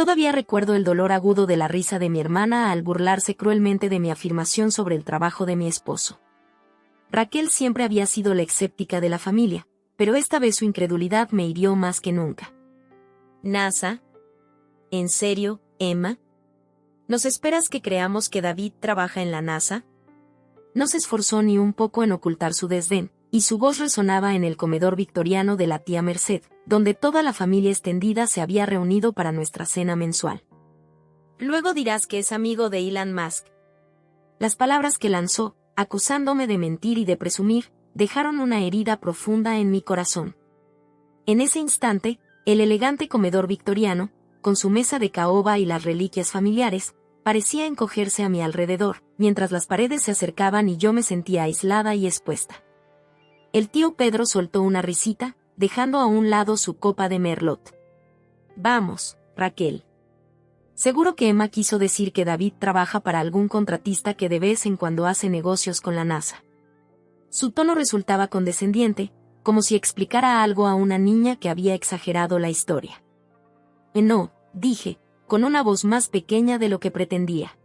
Todavía recuerdo el dolor agudo de la risa de mi hermana al burlarse cruelmente de mi afirmación sobre el trabajo de mi esposo. Raquel siempre había sido la escéptica de la familia, pero esta vez su incredulidad me hirió más que nunca. ¿NASA? ¿En serio, Emma? ¿Nos esperas que creamos que David trabaja en la NASA? No se esforzó ni un poco en ocultar su desdén, y su voz resonaba en el comedor victoriano de la tía Merced, donde toda la familia extendida se había reunido para nuestra cena mensual. Luego dirás que es amigo de Elon Musk. Las palabras que lanzó, acusándome de mentir y de presumir, dejaron una herida profunda en mi corazón. En ese instante, el elegante comedor victoriano, con su mesa de caoba y las reliquias familiares, parecía encogerse a mi alrededor, mientras las paredes se acercaban y yo me sentía aislada y expuesta. El tío Pedro soltó una risita, dejando a un lado su copa de merlot. Vamos, Raquel. Seguro que Emma quiso decir que David trabaja para algún contratista que de vez en cuando hace negocios con la NASA. Su tono resultaba condescendiente, como si explicara algo a una niña que había exagerado la historia. No, dije, con una voz más pequeña de lo que pretendía.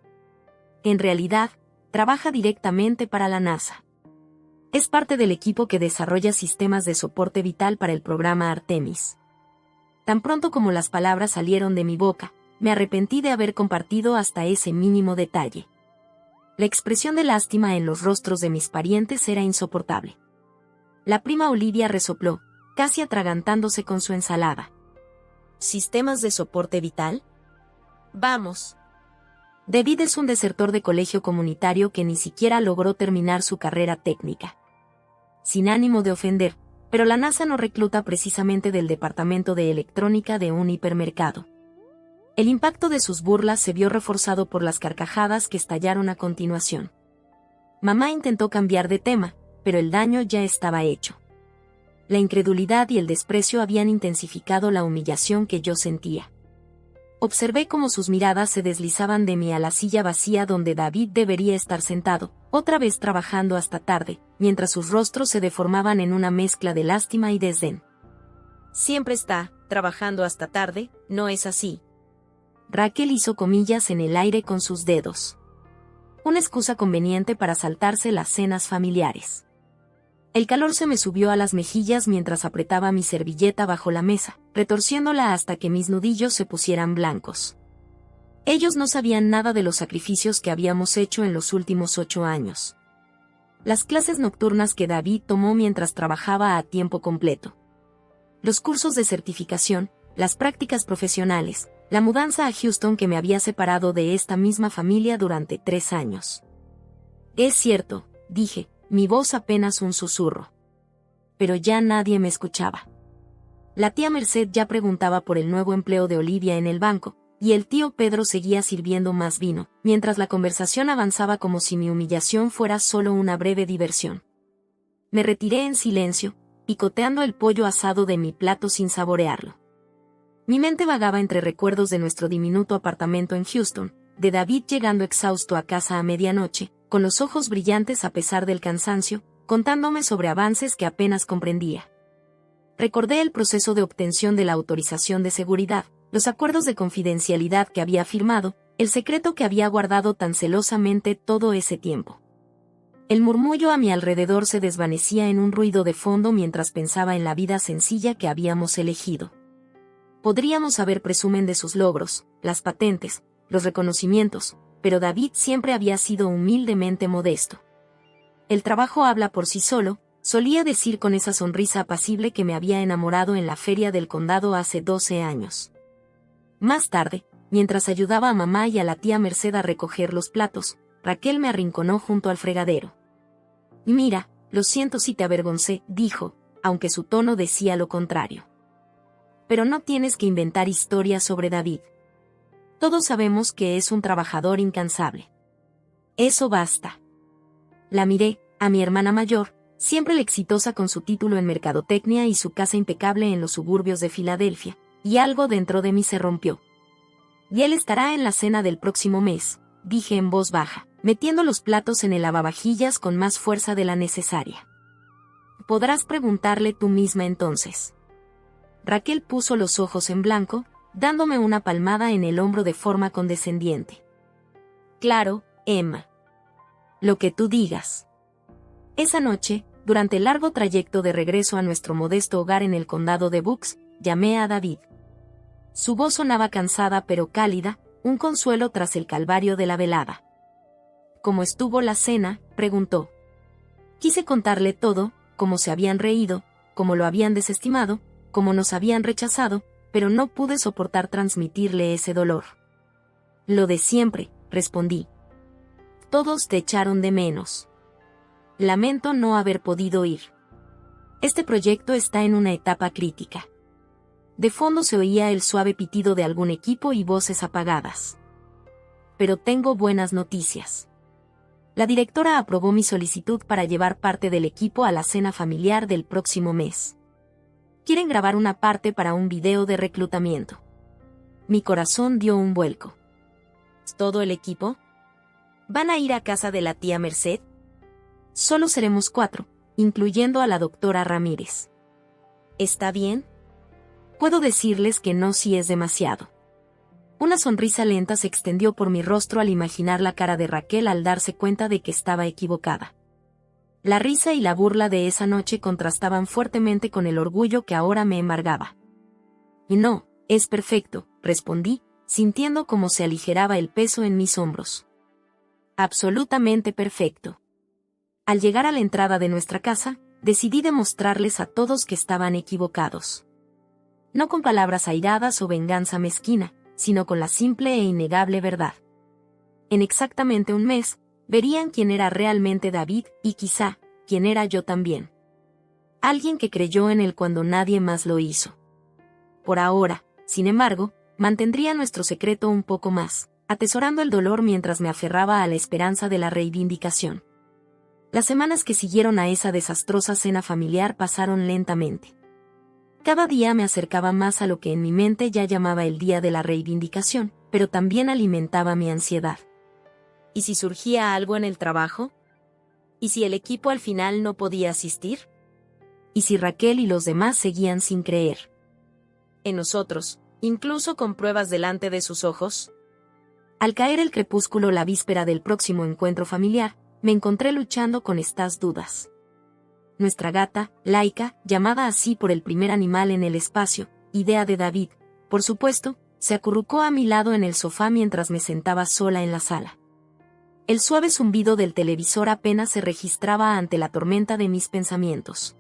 En realidad, trabaja directamente para la NASA. Es parte del equipo que desarrolla sistemas de soporte vital para el programa Artemis. Tan pronto como las palabras salieron de mi boca, me arrepentí de haber compartido hasta ese mínimo detalle. La expresión de lástima en los rostros de mis parientes era insoportable. La prima Olivia resopló, casi atragantándose con su ensalada. ¿Sistemas de soporte vital? Vamos. David es un desertor de colegio comunitario que ni siquiera logró terminar su carrera técnica. Sin ánimo de ofender, pero la NASA no recluta precisamente del departamento de electrónica de un hipermercado. El impacto de sus burlas se vio reforzado por las carcajadas que estallaron a continuación. Mamá intentó cambiar de tema, pero el daño ya estaba hecho. La incredulidad y el desprecio habían intensificado la humillación que yo sentía. Observé cómo sus miradas se deslizaban de mí a la silla vacía donde David debería estar sentado, otra vez trabajando hasta tarde, mientras sus rostros se deformaban en una mezcla de lástima y desdén. Siempre está trabajando hasta tarde, ¿no es así? Raquel hizo comillas en el aire con sus dedos. Una excusa conveniente para saltarse las cenas familiares. El calor se me subió a las mejillas mientras apretaba mi servilleta bajo la mesa, retorciéndola hasta que mis nudillos se pusieran blancos. Ellos no sabían nada de los sacrificios que habíamos hecho en los últimos 8 años. Las clases nocturnas que David tomó mientras trabajaba a tiempo completo. Los cursos de certificación, las prácticas profesionales, la mudanza a Houston que me había separado de esta misma familia durante 3 años. Es cierto, dije, mi voz apenas un susurro. Pero ya nadie me escuchaba. La tía Merced ya preguntaba por el nuevo empleo de Olivia en el banco, y el tío Pedro seguía sirviendo más vino, mientras la conversación avanzaba como si mi humillación fuera solo una breve diversión. Me retiré en silencio, picoteando el pollo asado de mi plato sin saborearlo. Mi mente vagaba entre recuerdos de nuestro diminuto apartamento en Houston, de David llegando exhausto a casa a medianoche, con los ojos brillantes a pesar del cansancio, contándome sobre avances que apenas comprendía. Recordé el proceso de obtención de la autorización de seguridad, los acuerdos de confidencialidad que había firmado, el secreto que había guardado tan celosamente todo ese tiempo. El murmullo a mi alrededor se desvanecía en un ruido de fondo mientras pensaba en la vida sencilla que habíamos elegido. Podríamos saber presumen de sus logros, las patentes, los reconocimientos, pero David siempre había sido humildemente modesto. El trabajo habla por sí solo, solía decir con esa sonrisa apacible que me había enamorado en la feria del condado hace 12 años. Más tarde, mientras ayudaba a mamá y a la tía Merced a recoger los platos, Raquel me arrinconó junto al fregadero. Mira, lo siento si te avergoncé, dijo, aunque su tono decía lo contrario. Pero no tienes que inventar historias sobre David. Todos sabemos que es un trabajador incansable. Eso basta. La miré, a mi hermana mayor, siempre la exitosa con su título en mercadotecnia y su casa impecable en los suburbios de Filadelfia, y algo dentro de mí se rompió. Y él estará en la cena del próximo mes, dije en voz baja, metiendo los platos en el lavavajillas con más fuerza de la necesaria. Podrás preguntarle tú misma entonces. Raquel puso los ojos en blanco, dándome una palmada en el hombro de forma condescendiente. Claro, Emma. Lo que tú digas. Esa noche, durante el largo trayecto de regreso a nuestro modesto hogar en el condado de Bucks, llamé a David. Su voz sonaba cansada pero cálida, un consuelo tras el calvario de la velada. ¿Cómo estuvo la cena?, preguntó. Quise contarle todo, cómo se habían reído, cómo lo habían desestimado, cómo nos habían rechazado, pero no pude soportar transmitirle ese dolor. Lo de siempre, respondí. Todos te echaron de menos. Lamento no haber podido ir. Este proyecto está en una etapa crítica. De fondo se oía el suave pitido de algún equipo y voces apagadas. Pero tengo buenas noticias. La directora aprobó mi solicitud para llevar parte del equipo a la cena familiar del próximo mes. Quieren grabar una parte para un video de reclutamiento. Mi corazón dio un vuelco. ¿Todo el equipo? ¿Van a ir a casa de la tía Merced? Solo seremos 4, incluyendo a la doctora Ramírez. ¿Está bien? Puedo decirles que no si es demasiado. Una sonrisa lenta se extendió por mi rostro al imaginar la cara de Raquel al darse cuenta de que estaba equivocada. La risa y la burla de esa noche contrastaban fuertemente con el orgullo que ahora me embargaba. Y no, es perfecto, respondí, sintiendo cómo se aligeraba el peso en mis hombros. Absolutamente perfecto. Al llegar a la entrada de nuestra casa, decidí demostrarles a todos que estaban equivocados. No con palabras airadas o venganza mezquina, sino con la simple e innegable verdad. En exactamente un mes, verían quién era realmente David y quizá, quién era yo también. Alguien que creyó en él cuando nadie más lo hizo. Por ahora, sin embargo, mantendría nuestro secreto un poco más, atesorando el dolor mientras me aferraba a la esperanza de la reivindicación. Las semanas que siguieron a esa desastrosa cena familiar pasaron lentamente. Cada día me acercaba más a lo que en mi mente ya llamaba el día de la reivindicación, pero también alimentaba mi ansiedad. ¿Y si surgía algo en el trabajo? ¿Y si el equipo al final no podía asistir? ¿Y si Raquel y los demás seguían sin creer en nosotros, incluso con pruebas delante de sus ojos? Al caer el crepúsculo la víspera del próximo encuentro familiar, me encontré luchando con estas dudas. Nuestra gata, Laika, llamada así por el primer animal en el espacio, idea de David, por supuesto, se acurrucó a mi lado en el sofá mientras me sentaba sola en la sala. El suave zumbido del televisor apenas se registraba ante la tormenta de mis pensamientos.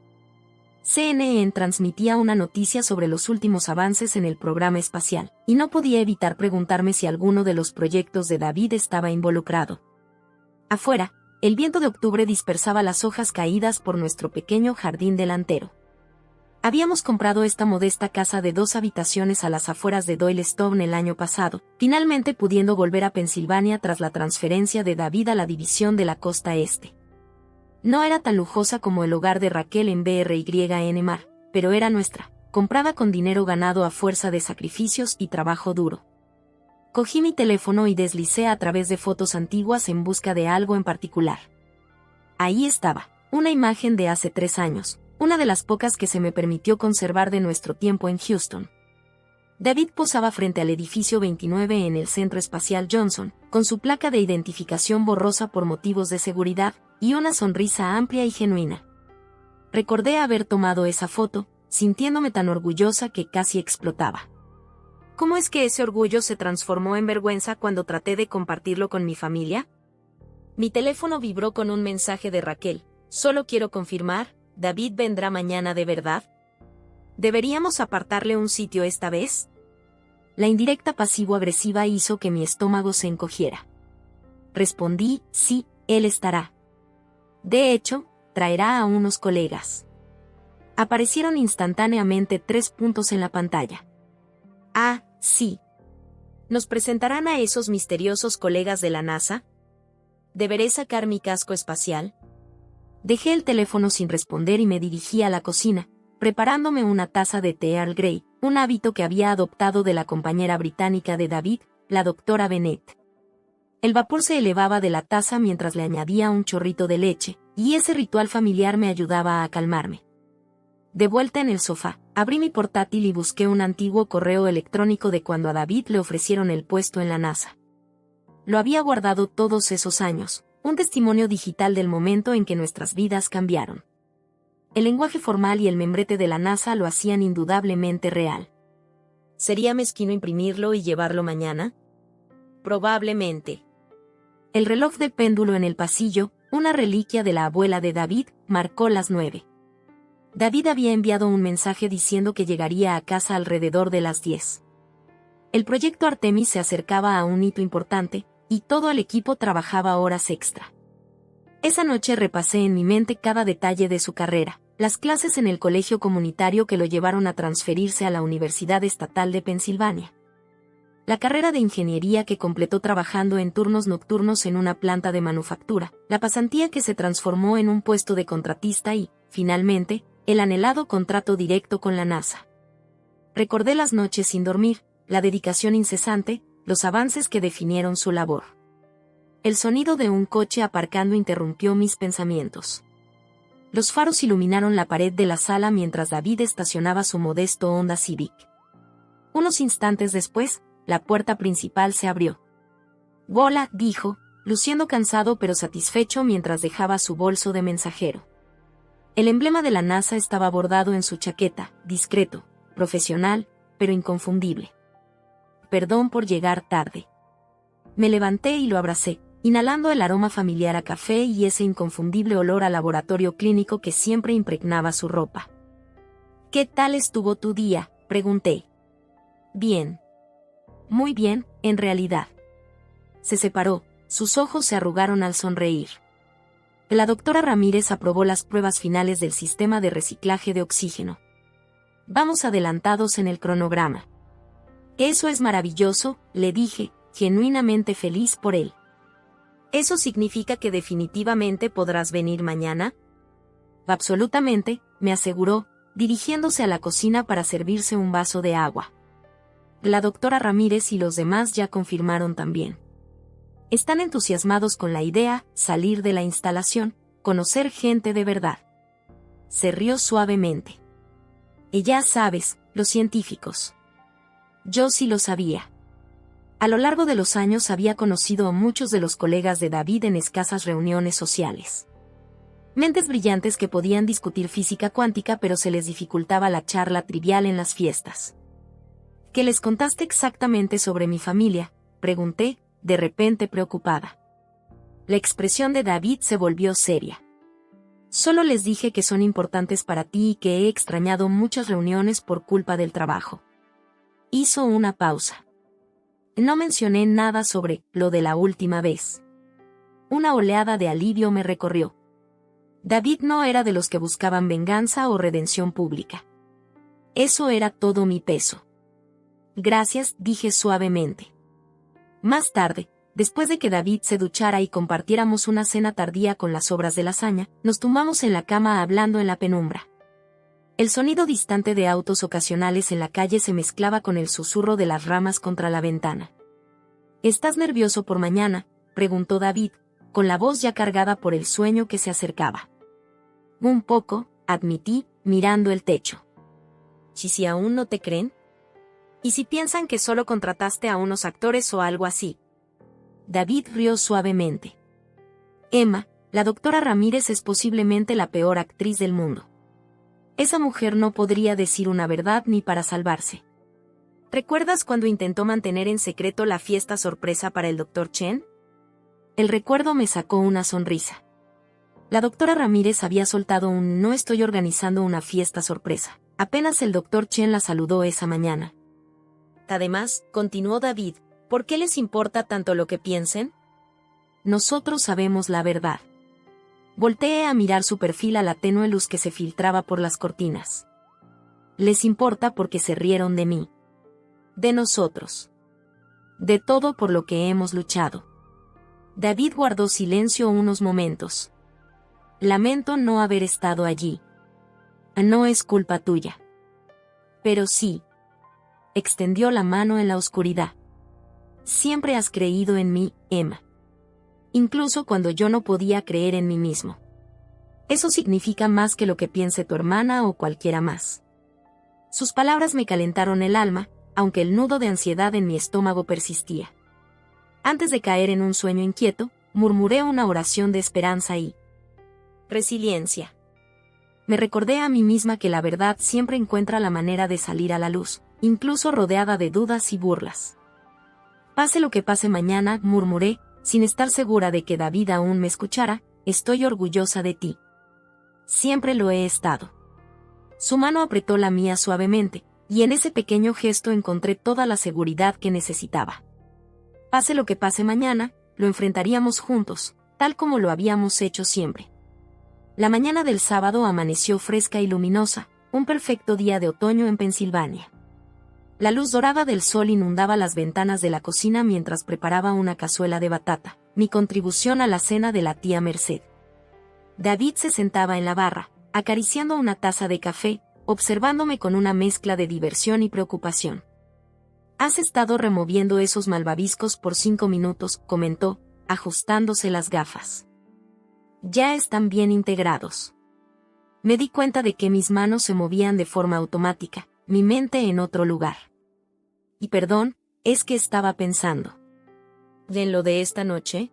CNN transmitía una noticia sobre los últimos avances en el programa espacial, y no podía evitar preguntarme si alguno de los proyectos de David estaba involucrado. Afuera, el viento de octubre dispersaba las hojas caídas por nuestro pequeño jardín delantero. Habíamos comprado esta modesta casa de 2 habitaciones a las afueras de Doylestown el año pasado, finalmente pudiendo volver a Pensilvania tras la transferencia de David a la división de la costa este. No era tan lujosa como el hogar de Raquel en BRYN-Mar, pero era nuestra, comprada con dinero ganado a fuerza de sacrificios y trabajo duro. Cogí mi teléfono y deslicé a través de fotos antiguas en busca de algo en particular. Ahí estaba, una imagen de hace 3 años, una de las pocas que se me permitió conservar de nuestro tiempo en Houston. David posaba frente al edificio 29 en el Centro Espacial Johnson, con su placa de identificación borrosa por motivos de seguridad, y una sonrisa amplia y genuina. Recordé haber tomado esa foto, sintiéndome tan orgullosa que casi explotaba. ¿Cómo es que ese orgullo se transformó en vergüenza cuando traté de compartirlo con mi familia? Mi teléfono vibró con un mensaje de Raquel. Solo quiero confirmar, ¿David vendrá mañana de verdad? ¿Deberíamos apartarle un sitio esta vez? La indirecta pasivo-agresiva hizo que mi estómago se encogiera. Respondí, sí, él estará. De hecho, traerá a unos colegas. Aparecieron instantáneamente 3 puntos en la pantalla. Ah, sí. ¿Nos presentarán a esos misteriosos colegas de la NASA? ¿Deberé sacar mi casco espacial? Dejé el teléfono sin responder y me dirigí a la cocina, preparándome una taza de té Earl Grey, un hábito que había adoptado de la compañera británica de David, la doctora Bennett. El vapor se elevaba de la taza mientras le añadía un chorrito de leche, y ese ritual familiar me ayudaba a calmarme. De vuelta en el sofá, abrí mi portátil y busqué un antiguo correo electrónico de cuando a David le ofrecieron el puesto en la NASA. Lo había guardado todos esos años, un testimonio digital del momento en que nuestras vidas cambiaron. El lenguaje formal y el membrete de la NASA lo hacían indudablemente real. ¿Sería mezquino imprimirlo y llevarlo mañana? Probablemente. El reloj de péndulo en el pasillo, una reliquia de la abuela de David, marcó las 9. David había enviado un mensaje diciendo que llegaría a casa alrededor de las 10. El proyecto Artemis se acercaba a un hito importante, y todo el equipo trabajaba horas extra. Esa noche repasé en mi mente cada detalle de su carrera, las clases en el colegio comunitario que lo llevaron a transferirse a la Universidad Estatal de Pensilvania. La carrera de ingeniería que completó trabajando en turnos nocturnos en una planta de manufactura, la pasantía que se transformó en un puesto de contratista y, finalmente, el anhelado contrato directo con la NASA. Recordé las noches sin dormir, la dedicación incesante, los avances que definieron su labor. El sonido de un coche aparcando interrumpió mis pensamientos. Los faros iluminaron la pared de la sala mientras David estacionaba su modesto Honda Civic. Unos instantes después, la puerta principal se abrió. «Hola», dijo, luciendo cansado pero satisfecho mientras dejaba su bolso de mensajero. El emblema de la NASA estaba bordado en su chaqueta, discreto, profesional, pero inconfundible. «Perdón por llegar tarde». Me levanté y lo abracé, inhalando el aroma familiar a café y ese inconfundible olor a laboratorio clínico que siempre impregnaba su ropa. «¿Qué tal estuvo tu día?», pregunté. «Bien. Muy bien, en realidad». Se separó, sus ojos se arrugaron al sonreír. La doctora Ramírez aprobó las pruebas finales del sistema de reciclaje de oxígeno. Vamos adelantados en el cronograma. Eso es maravilloso, le dije, genuinamente feliz por él. ¿Eso significa que definitivamente podrás venir mañana? Absolutamente, me aseguró, dirigiéndose a la cocina para servirse un vaso de agua. La doctora Ramírez y los demás ya confirmaron también. Están entusiasmados con la idea, salir de la instalación, conocer gente de verdad. Se rió suavemente. Y ya sabes, los científicos. Yo sí lo sabía. A lo largo de los años había conocido a muchos de los colegas de David en escasas reuniones sociales. Mentes brillantes que podían discutir física cuántica pero se les dificultaba la charla trivial en las fiestas. ¿Qué les contaste exactamente sobre mi familia?, pregunté, de repente preocupada. La expresión de David se volvió seria. Solo les dije que son importantes para ti y que he extrañado muchas reuniones por culpa del trabajo. Hizo una pausa. No mencioné nada sobre lo de la última vez. Una oleada de alivio me recorrió. David no era de los que buscaban venganza o redención pública. Eso era todo mi peso. Gracias, dije suavemente. Más tarde, después de que David se duchara y compartiéramos una cena tardía con las sobras de lasaña, nos tumbamos en la cama hablando en la penumbra. El sonido distante de autos ocasionales en la calle se mezclaba con el susurro de las ramas contra la ventana. ¿Estás nervioso por mañana?, preguntó David, con la voz ya cargada por el sueño que se acercaba. Un poco, admití, mirando el techo. ¿Y si aún no te creen? ¿Y si piensan que solo contrataste a unos actores o algo así? David rió suavemente. Emma, la doctora Ramírez es posiblemente la peor actriz del mundo. Esa mujer no podría decir una verdad ni para salvarse. ¿Recuerdas cuando intentó mantener en secreto la fiesta sorpresa para el Dr. Chen? El recuerdo me sacó una sonrisa. La doctora Ramírez había soltado un «no estoy organizando una fiesta sorpresa». Apenas el Dr. Chen la saludó esa mañana. Además, continuó David, ¿por qué les importa tanto lo que piensen? Nosotros sabemos la verdad. Volteé a mirar su perfil a la tenue luz que se filtraba por las cortinas. Les importa porque se rieron de mí. De nosotros. De todo por lo que hemos luchado. David guardó silencio unos momentos. Lamento no haber estado allí. No es culpa tuya. Pero sí. Extendió la mano en la oscuridad. Siempre has creído en mí, Emma. Incluso cuando yo no podía creer en mí mismo. Eso significa más que lo que piense tu hermana o cualquiera más. Sus palabras me calentaron el alma, aunque el nudo de ansiedad en mi estómago persistía. Antes de caer en un sueño inquieto, murmuré una oración de esperanza y resiliencia. Me recordé a mí misma que la verdad siempre encuentra la manera de salir a la luz, incluso rodeada de dudas y burlas. Pase lo que pase mañana, murmuré, sin estar segura de que David aún me escuchara, estoy orgullosa de ti. Siempre lo he estado. Su mano apretó la mía suavemente, y en ese pequeño gesto encontré toda la seguridad que necesitaba. Pase lo que pase mañana, lo enfrentaríamos juntos, tal como lo habíamos hecho siempre. La mañana del sábado amaneció fresca y luminosa, un perfecto día de otoño en Pensilvania. La luz dorada del sol inundaba las ventanas de la cocina mientras preparaba una cazuela de batata, mi contribución a la cena de la tía Merced. David se sentaba en la barra, acariciando una taza de café, observándome con una mezcla de diversión y preocupación. «Has estado removiendo esos malvaviscos por 5 minutos», comentó, ajustándose las gafas. «Ya están bien integrados». Me di cuenta de que mis manos se movían de forma automática, mi mente en otro lugar. Y perdón, es que estaba pensando. ¿En lo de esta noche?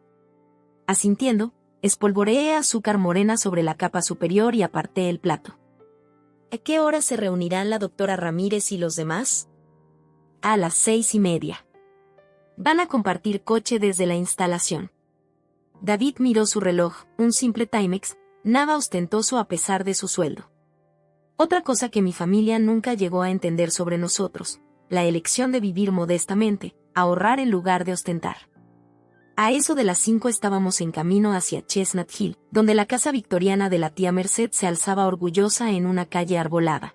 Asintiendo, espolvoreé azúcar morena sobre la capa superior y aparté el plato. ¿A qué hora se reunirán la doctora Ramírez y los demás? A las 6:30. Van a compartir coche desde la instalación. David miró su reloj, un simple Timex, nada ostentoso a pesar de su sueldo. Otra cosa que mi familia nunca llegó a entender sobre nosotros, la elección de vivir modestamente, ahorrar en lugar de ostentar. A eso de las 5 estábamos en camino hacia Chestnut Hill, donde la casa victoriana de la tía Merced se alzaba orgullosa en una calle arbolada.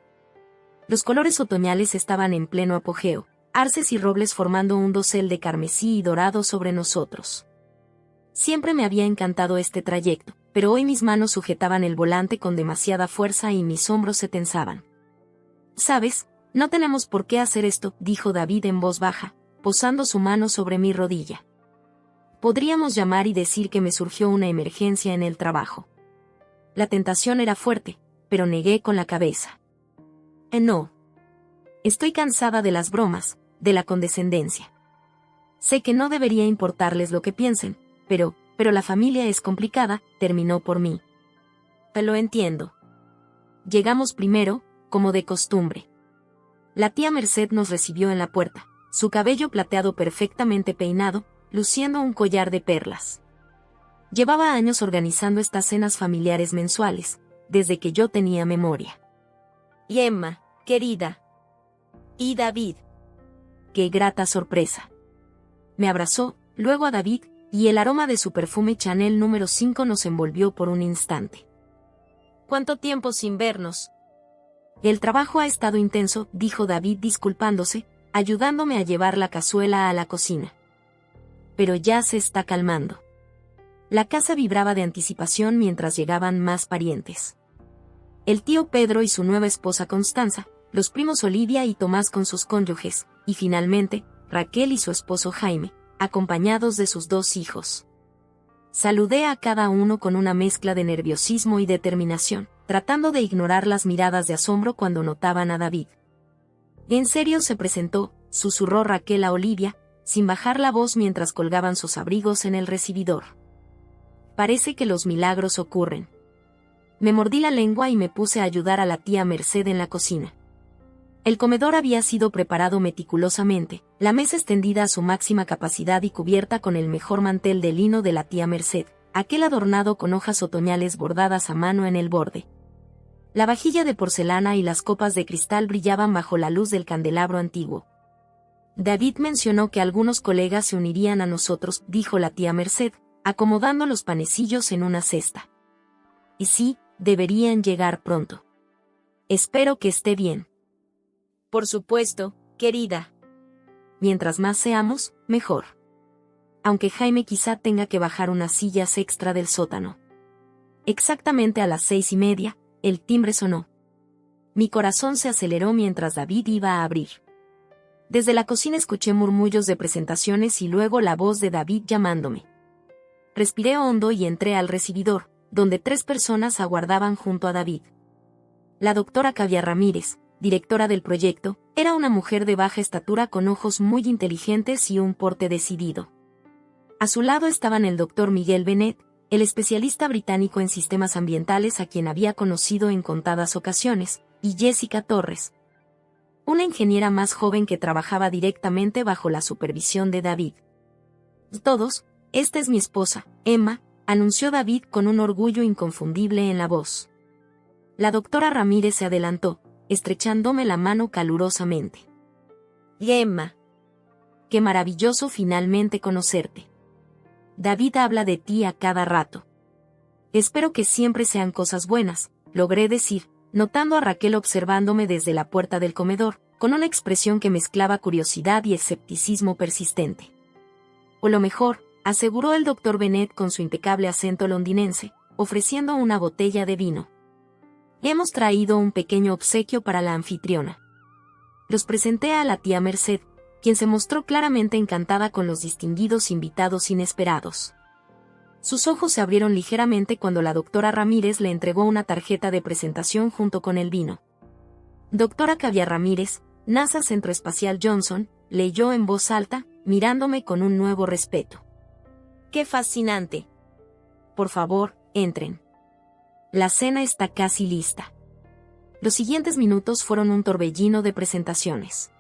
Los colores otoñales estaban en pleno apogeo, arces y robles formando un dosel de carmesí y dorado sobre nosotros. Siempre me había encantado este trayecto, pero hoy mis manos sujetaban el volante con demasiada fuerza y mis hombros se tensaban. «¿Sabes? No tenemos por qué hacer esto», dijo David en voz baja, posando su mano sobre mi rodilla. Podríamos llamar y decir que me surgió una emergencia en el trabajo. La tentación era fuerte, pero negué con la cabeza. No. Estoy cansada de las bromas, de la condescendencia. Sé que no debería importarles lo que piensen, pero la familia es complicada, terminó por mí. Lo entiendo. Llegamos primero, como de costumbre. La tía Merced nos recibió en la puerta, su cabello plateado perfectamente peinado, luciendo un collar de perlas. Llevaba años organizando estas cenas familiares mensuales, desde que yo tenía memoria. Y Emma, querida. Y David. Qué grata sorpresa. Me abrazó, luego a David, y el aroma de su perfume Chanel número 5 nos envolvió por un instante. ¿Cuánto tiempo sin vernos? El trabajo ha estado intenso, dijo David disculpándose, ayudándome a llevar la cazuela a la cocina. Pero ya se está calmando. La casa vibraba de anticipación mientras llegaban más parientes. El tío Pedro y su nueva esposa Constanza, los primos Olivia y Tomás con sus cónyuges, y finalmente, Raquel y su esposo Jaime, acompañados de sus 2 hijos. Saludé a cada uno con una mezcla de nerviosismo y determinación, tratando de ignorar las miradas de asombro cuando notaban a David. «¿En serio se presentó?», susurró Raquel a Olivia, sin bajar la voz mientras colgaban sus abrigos en el recibidor. «Parece que los milagros ocurren». Me mordí la lengua y me puse a ayudar a la tía Merced en la cocina. El comedor había sido preparado meticulosamente, la mesa extendida a su máxima capacidad y cubierta con el mejor mantel de lino de la tía Merced, aquel adornado con hojas otoñales bordadas a mano en el borde. La vajilla de porcelana y las copas de cristal brillaban bajo la luz del candelabro antiguo. David mencionó que algunos colegas se unirían a nosotros, dijo la tía Merced, acomodando los panecillos en una cesta. Y sí, deberían llegar pronto. Espero que esté bien. Por supuesto, querida. Mientras más seamos, mejor. Aunque Jaime quizá tenga que bajar unas sillas extra del sótano. Exactamente a las 6:30, el timbre sonó. Mi corazón se aceleró mientras David iba a abrir. Desde la cocina escuché murmullos de presentaciones y luego la voz de David llamándome. Respiré hondo y entré al recibidor, donde 3 personas aguardaban junto a David. La doctora Kavya Ramírez, directora del proyecto, era una mujer de baja estatura con ojos muy inteligentes y un porte decidido. A su lado estaban el doctor Miguel Bennett, el especialista británico en sistemas ambientales a quien había conocido en contadas ocasiones, y Jessica Torres, una ingeniera más joven que trabajaba directamente bajo la supervisión de David. Todos, esta es mi esposa, Emma, anunció David con un orgullo inconfundible en la voz. La doctora Ramírez se adelantó, estrechándome la mano calurosamente. Y Emma, qué maravilloso finalmente conocerte. David habla de ti a cada rato. Espero que siempre sean cosas buenas, logré decir, notando a Raquel observándome desde la puerta del comedor, con una expresión que mezclaba curiosidad y escepticismo persistente. O lo mejor, aseguró el doctor Bennett con su impecable acento londinense, ofreciendo una botella de vino. Hemos traído un pequeño obsequio para la anfitriona. Los presenté a la tía Merced, quien se mostró claramente encantada con los distinguidos invitados inesperados. Sus ojos se abrieron ligeramente cuando la doctora Ramírez le entregó una tarjeta de presentación junto con el vino. Doctora Kavya Ramírez, NASA Centro Espacial Johnson, leyó en voz alta, mirándome con un nuevo respeto. ¡Qué fascinante! Por favor, entren. La cena está casi lista. Los siguientes minutos fueron un torbellino de presentaciones.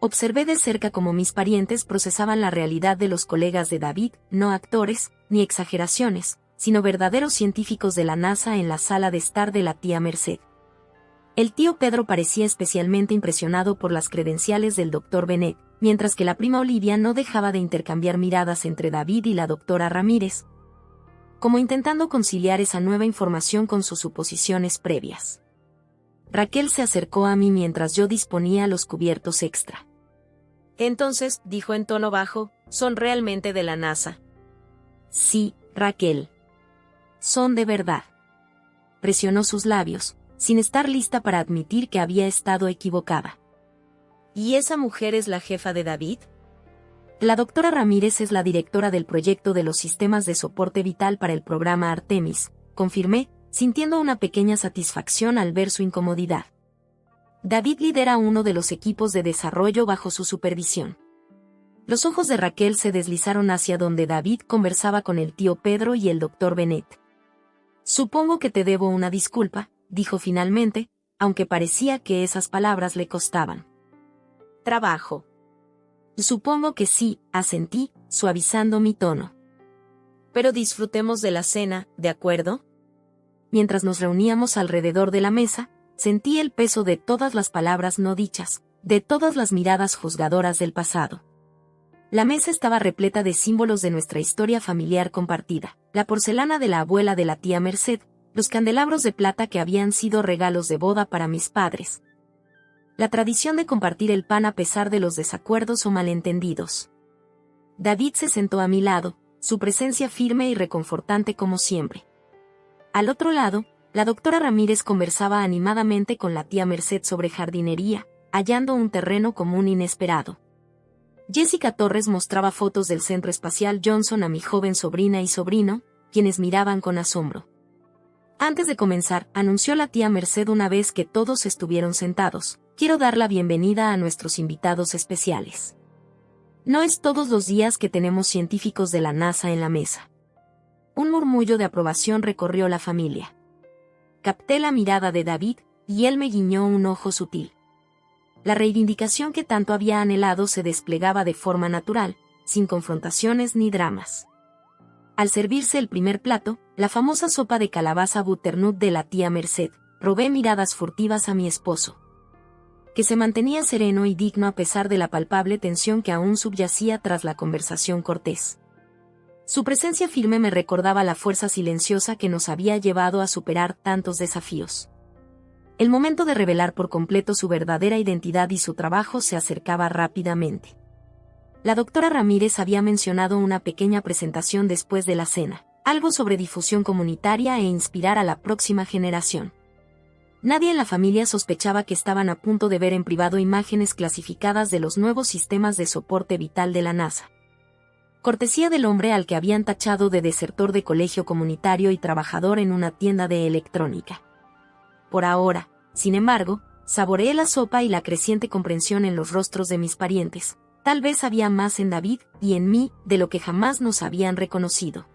Observé de cerca cómo mis parientes procesaban la realidad de los colegas de David, no actores, ni exageraciones, sino verdaderos científicos de la NASA en la sala de estar de la tía Merced. El tío Pedro parecía especialmente impresionado por las credenciales del doctor Bennett, mientras que la prima Olivia no dejaba de intercambiar miradas entre David y la doctora Ramírez, como intentando conciliar esa nueva información con sus suposiciones previas. Raquel se acercó a mí mientras yo disponía los cubiertos extra. Entonces, dijo en tono bajo, ¿son realmente de la NASA? Sí, Raquel. Son de verdad. Presionó sus labios, sin estar lista para admitir que había estado equivocada. ¿Y esa mujer es la jefa de David? La doctora Ramírez es la directora del proyecto de los sistemas de soporte vital para el programa Artemis, confirmé, sintiendo una pequeña satisfacción al ver su incomodidad. David lidera uno de los equipos de desarrollo bajo su supervisión. Los ojos de Raquel se deslizaron hacia donde David conversaba con el tío Pedro y el doctor Bennett. Supongo que te debo una disculpa, dijo finalmente, aunque parecía que esas palabras le costaban. Trabajo. Supongo que sí, asentí, suavizando mi tono. Pero disfrutemos de la cena, ¿de acuerdo? Mientras nos reuníamos alrededor de la mesa, sentí el peso de todas las palabras no dichas, de todas las miradas juzgadoras del pasado. La mesa estaba repleta de símbolos de nuestra historia familiar compartida, la porcelana de la abuela de la tía Merced, los candelabros de plata que habían sido regalos de boda para mis padres. La tradición de compartir el pan a pesar de los desacuerdos o malentendidos. David se sentó a mi lado, su presencia firme y reconfortante como siempre. Al otro lado, la doctora Ramírez conversaba animadamente con la tía Merced sobre jardinería, hallando un terreno común inesperado. Jessica Torres mostraba fotos del Centro Espacial Johnson a mi joven sobrina y sobrino, quienes miraban con asombro. Antes de comenzar, anunció la tía Merced una vez que todos estuvieron sentados, quiero dar la bienvenida a nuestros invitados especiales. No es todos los días que tenemos científicos de la NASA en la mesa. Un murmullo de aprobación recorrió la familia. Capté la mirada de David, y él me guiñó un ojo sutil. La reivindicación que tanto había anhelado se desplegaba de forma natural, sin confrontaciones ni dramas. Al servirse el primer plato, la famosa sopa de calabaza butternut de la tía Merced, robé miradas furtivas a mi esposo, que se mantenía sereno y digno a pesar de la palpable tensión que aún subyacía tras la conversación cortés. Su presencia firme me recordaba la fuerza silenciosa que nos había llevado a superar tantos desafíos. El momento de revelar por completo su verdadera identidad y su trabajo se acercaba rápidamente. La doctora Ramírez había mencionado una pequeña presentación después de la cena, algo sobre difusión comunitaria e inspirar a la próxima generación. Nadie en la familia sospechaba que estaban a punto de ver en privado imágenes clasificadas de los nuevos sistemas de soporte vital de la NASA. cortesía del hombre al que habían tachado de desertor de colegio comunitario y trabajador en una tienda de electrónica. Por ahora, sin embargo, saboreé la sopa y la creciente comprensión en los rostros de mis parientes. Tal vez había más en David y en mí de lo que jamás nos habían reconocido.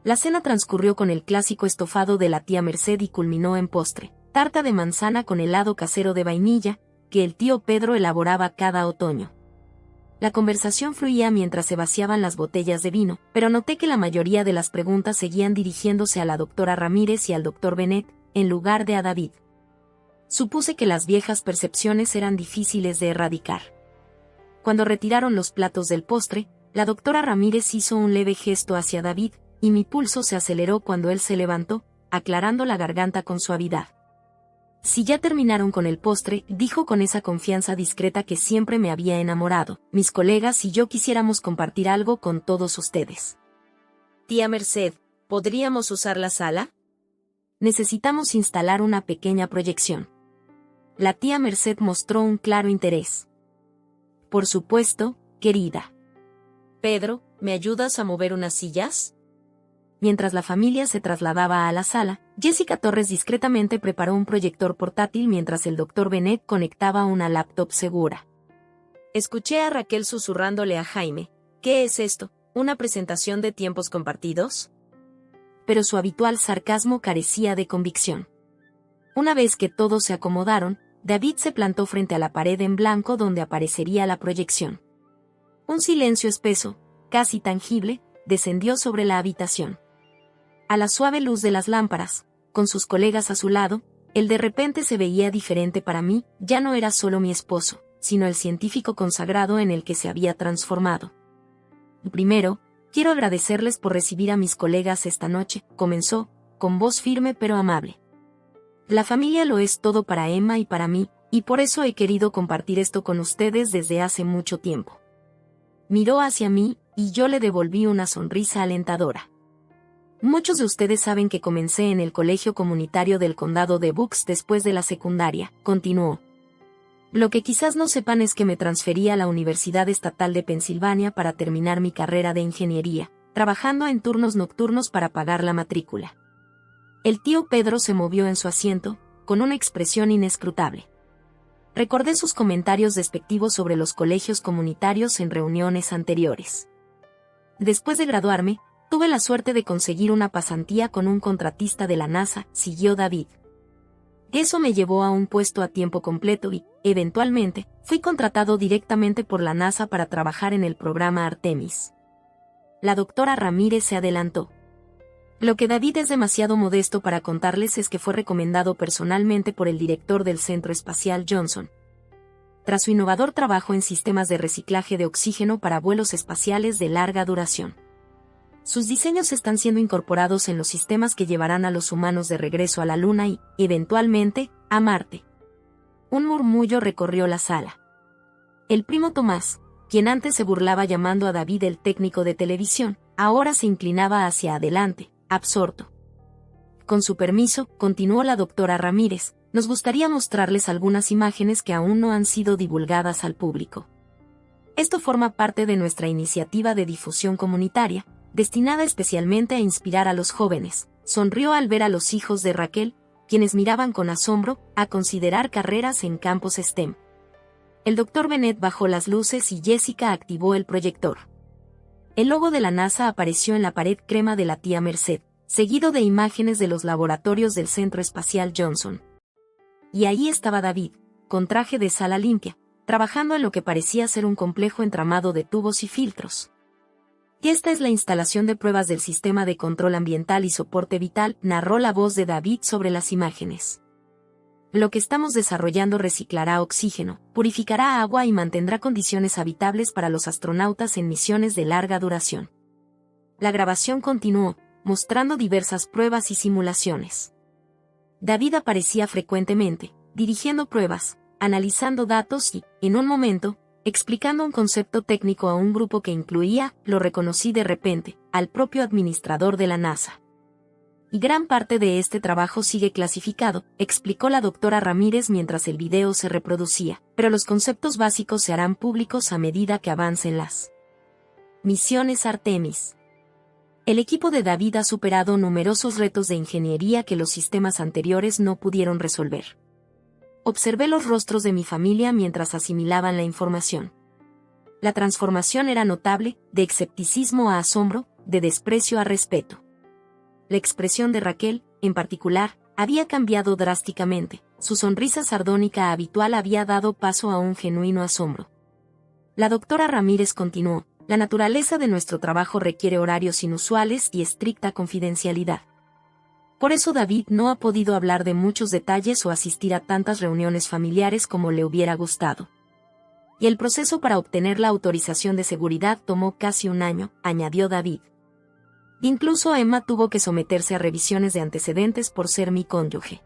La cena transcurrió con el clásico estofado de la tía Merced y culminó en postre, tarta de manzana con helado casero de vainilla, que el tío Pedro elaboraba cada otoño. La conversación fluía mientras se vaciaban las botellas de vino, pero noté que la mayoría de las preguntas seguían dirigiéndose a la doctora Ramírez y al doctor Benet, en lugar de a David. Supuse que las viejas percepciones eran difíciles de erradicar. Cuando retiraron los platos del postre, la doctora Ramírez hizo un leve gesto hacia David, y mi pulso se aceleró cuando él se levantó, aclarando la garganta con suavidad. Si ya terminaron con el postre, dijo con esa confianza discreta que siempre me había enamorado, mis colegas y yo quisiéramos compartir algo con todos ustedes. Tía Merced, ¿podríamos usar la sala? Necesitamos instalar una pequeña proyección. La tía Merced mostró un claro interés. Por supuesto, querida. Pedro, ¿me ayudas a mover unas sillas? Mientras la familia se trasladaba a la sala, Jessica Torres discretamente preparó un proyector portátil mientras el doctor Benet conectaba una laptop segura. Escuché a Raquel susurrándole a Jaime, ¿qué es esto? ¿Una presentación de tiempos compartidos? Pero su habitual sarcasmo carecía de convicción. Una vez que todos se acomodaron, David se plantó frente a la pared en blanco donde aparecería la proyección. Un silencio espeso, casi tangible, descendió sobre la habitación. A la suave luz de las lámparas, con sus colegas a su lado, él de repente se veía diferente para mí, ya no era solo mi esposo, sino el científico consagrado en el que se había transformado. Primero, quiero agradecerles por recibir a mis colegas esta noche, comenzó, con voz firme pero amable. La familia lo es todo para Emma y para mí, y por eso he querido compartir esto con ustedes desde hace mucho tiempo. Miró hacia mí, y yo le devolví una sonrisa alentadora. Muchos de ustedes saben que comencé en el colegio comunitario del condado de Bucks después de la secundaria, continuó. Lo que quizás no sepan es que me transferí a la Universidad Estatal de Pensilvania para terminar mi carrera de ingeniería, trabajando en turnos nocturnos para pagar la matrícula. El tío Pedro se movió en su asiento, con una expresión inescrutable. Recordé sus comentarios despectivos sobre los colegios comunitarios en reuniones anteriores. Después de graduarme, tuve la suerte de conseguir una pasantía con un contratista de la NASA, siguió David. Eso me llevó a un puesto a tiempo completo y, eventualmente, fui contratado directamente por la NASA para trabajar en el programa Artemis. La doctora Ramírez se adelantó. Lo que David es demasiado modesto para contarles es que fue recomendado personalmente por el director del Centro Espacial Johnson. Tras su innovador trabajo en sistemas de reciclaje de oxígeno para vuelos espaciales de larga duración. Sus diseños están siendo incorporados en los sistemas que llevarán a los humanos de regreso a la Luna y, eventualmente, a Marte. Un murmullo recorrió la sala. El primo Tomás, quien antes se burlaba llamando a David el técnico de televisión, ahora se inclinaba hacia adelante, absorto. Con su permiso, continuó la doctora Ramírez, nos gustaría mostrarles algunas imágenes que aún no han sido divulgadas al público. Esto forma parte de nuestra iniciativa de difusión comunitaria, destinada especialmente a inspirar a los jóvenes, sonrió al ver a los hijos de Raquel, quienes miraban con asombro, a considerar carreras en campos STEM. El doctor Benet bajó las luces y Jessica activó el proyector. El logo de la NASA apareció en la pared crema de la tía Merced, seguido de imágenes de los laboratorios del Centro Espacial Johnson. Y ahí estaba David, con traje de sala limpia, trabajando en lo que parecía ser un complejo entramado de tubos y filtros. Y esta es la instalación de pruebas del sistema de control ambiental y soporte vital, narró la voz de David sobre las imágenes. Lo que estamos desarrollando reciclará oxígeno, purificará agua y mantendrá condiciones habitables para los astronautas en misiones de larga duración. La grabación continuó, mostrando diversas pruebas y simulaciones. David aparecía frecuentemente, dirigiendo pruebas, analizando datos y, en un momento, explicando un concepto técnico a un grupo que incluía, lo reconocí de repente, al propio administrador de la NASA. Y gran parte de este trabajo sigue clasificado, explicó la doctora Ramírez mientras el video se reproducía, pero los conceptos básicos se harán públicos a medida que avancen las Misiones Artemis. El equipo de David ha superado numerosos retos de ingeniería que los sistemas anteriores no pudieron resolver. Observé los rostros de mi familia mientras asimilaban la información. La transformación era notable, de escepticismo a asombro, de desprecio a respeto. La expresión de Raquel, en particular, había cambiado drásticamente. Su sonrisa sardónica habitual había dado paso a un genuino asombro. La doctora Ramírez continuó: la naturaleza de nuestro trabajo requiere horarios inusuales y estricta confidencialidad. Por eso David no ha podido hablar de muchos detalles o asistir a tantas reuniones familiares como le hubiera gustado. Y el proceso para obtener la autorización de seguridad tomó casi un año, añadió David. Incluso Emma tuvo que someterse a revisiones de antecedentes por ser mi cónyuge.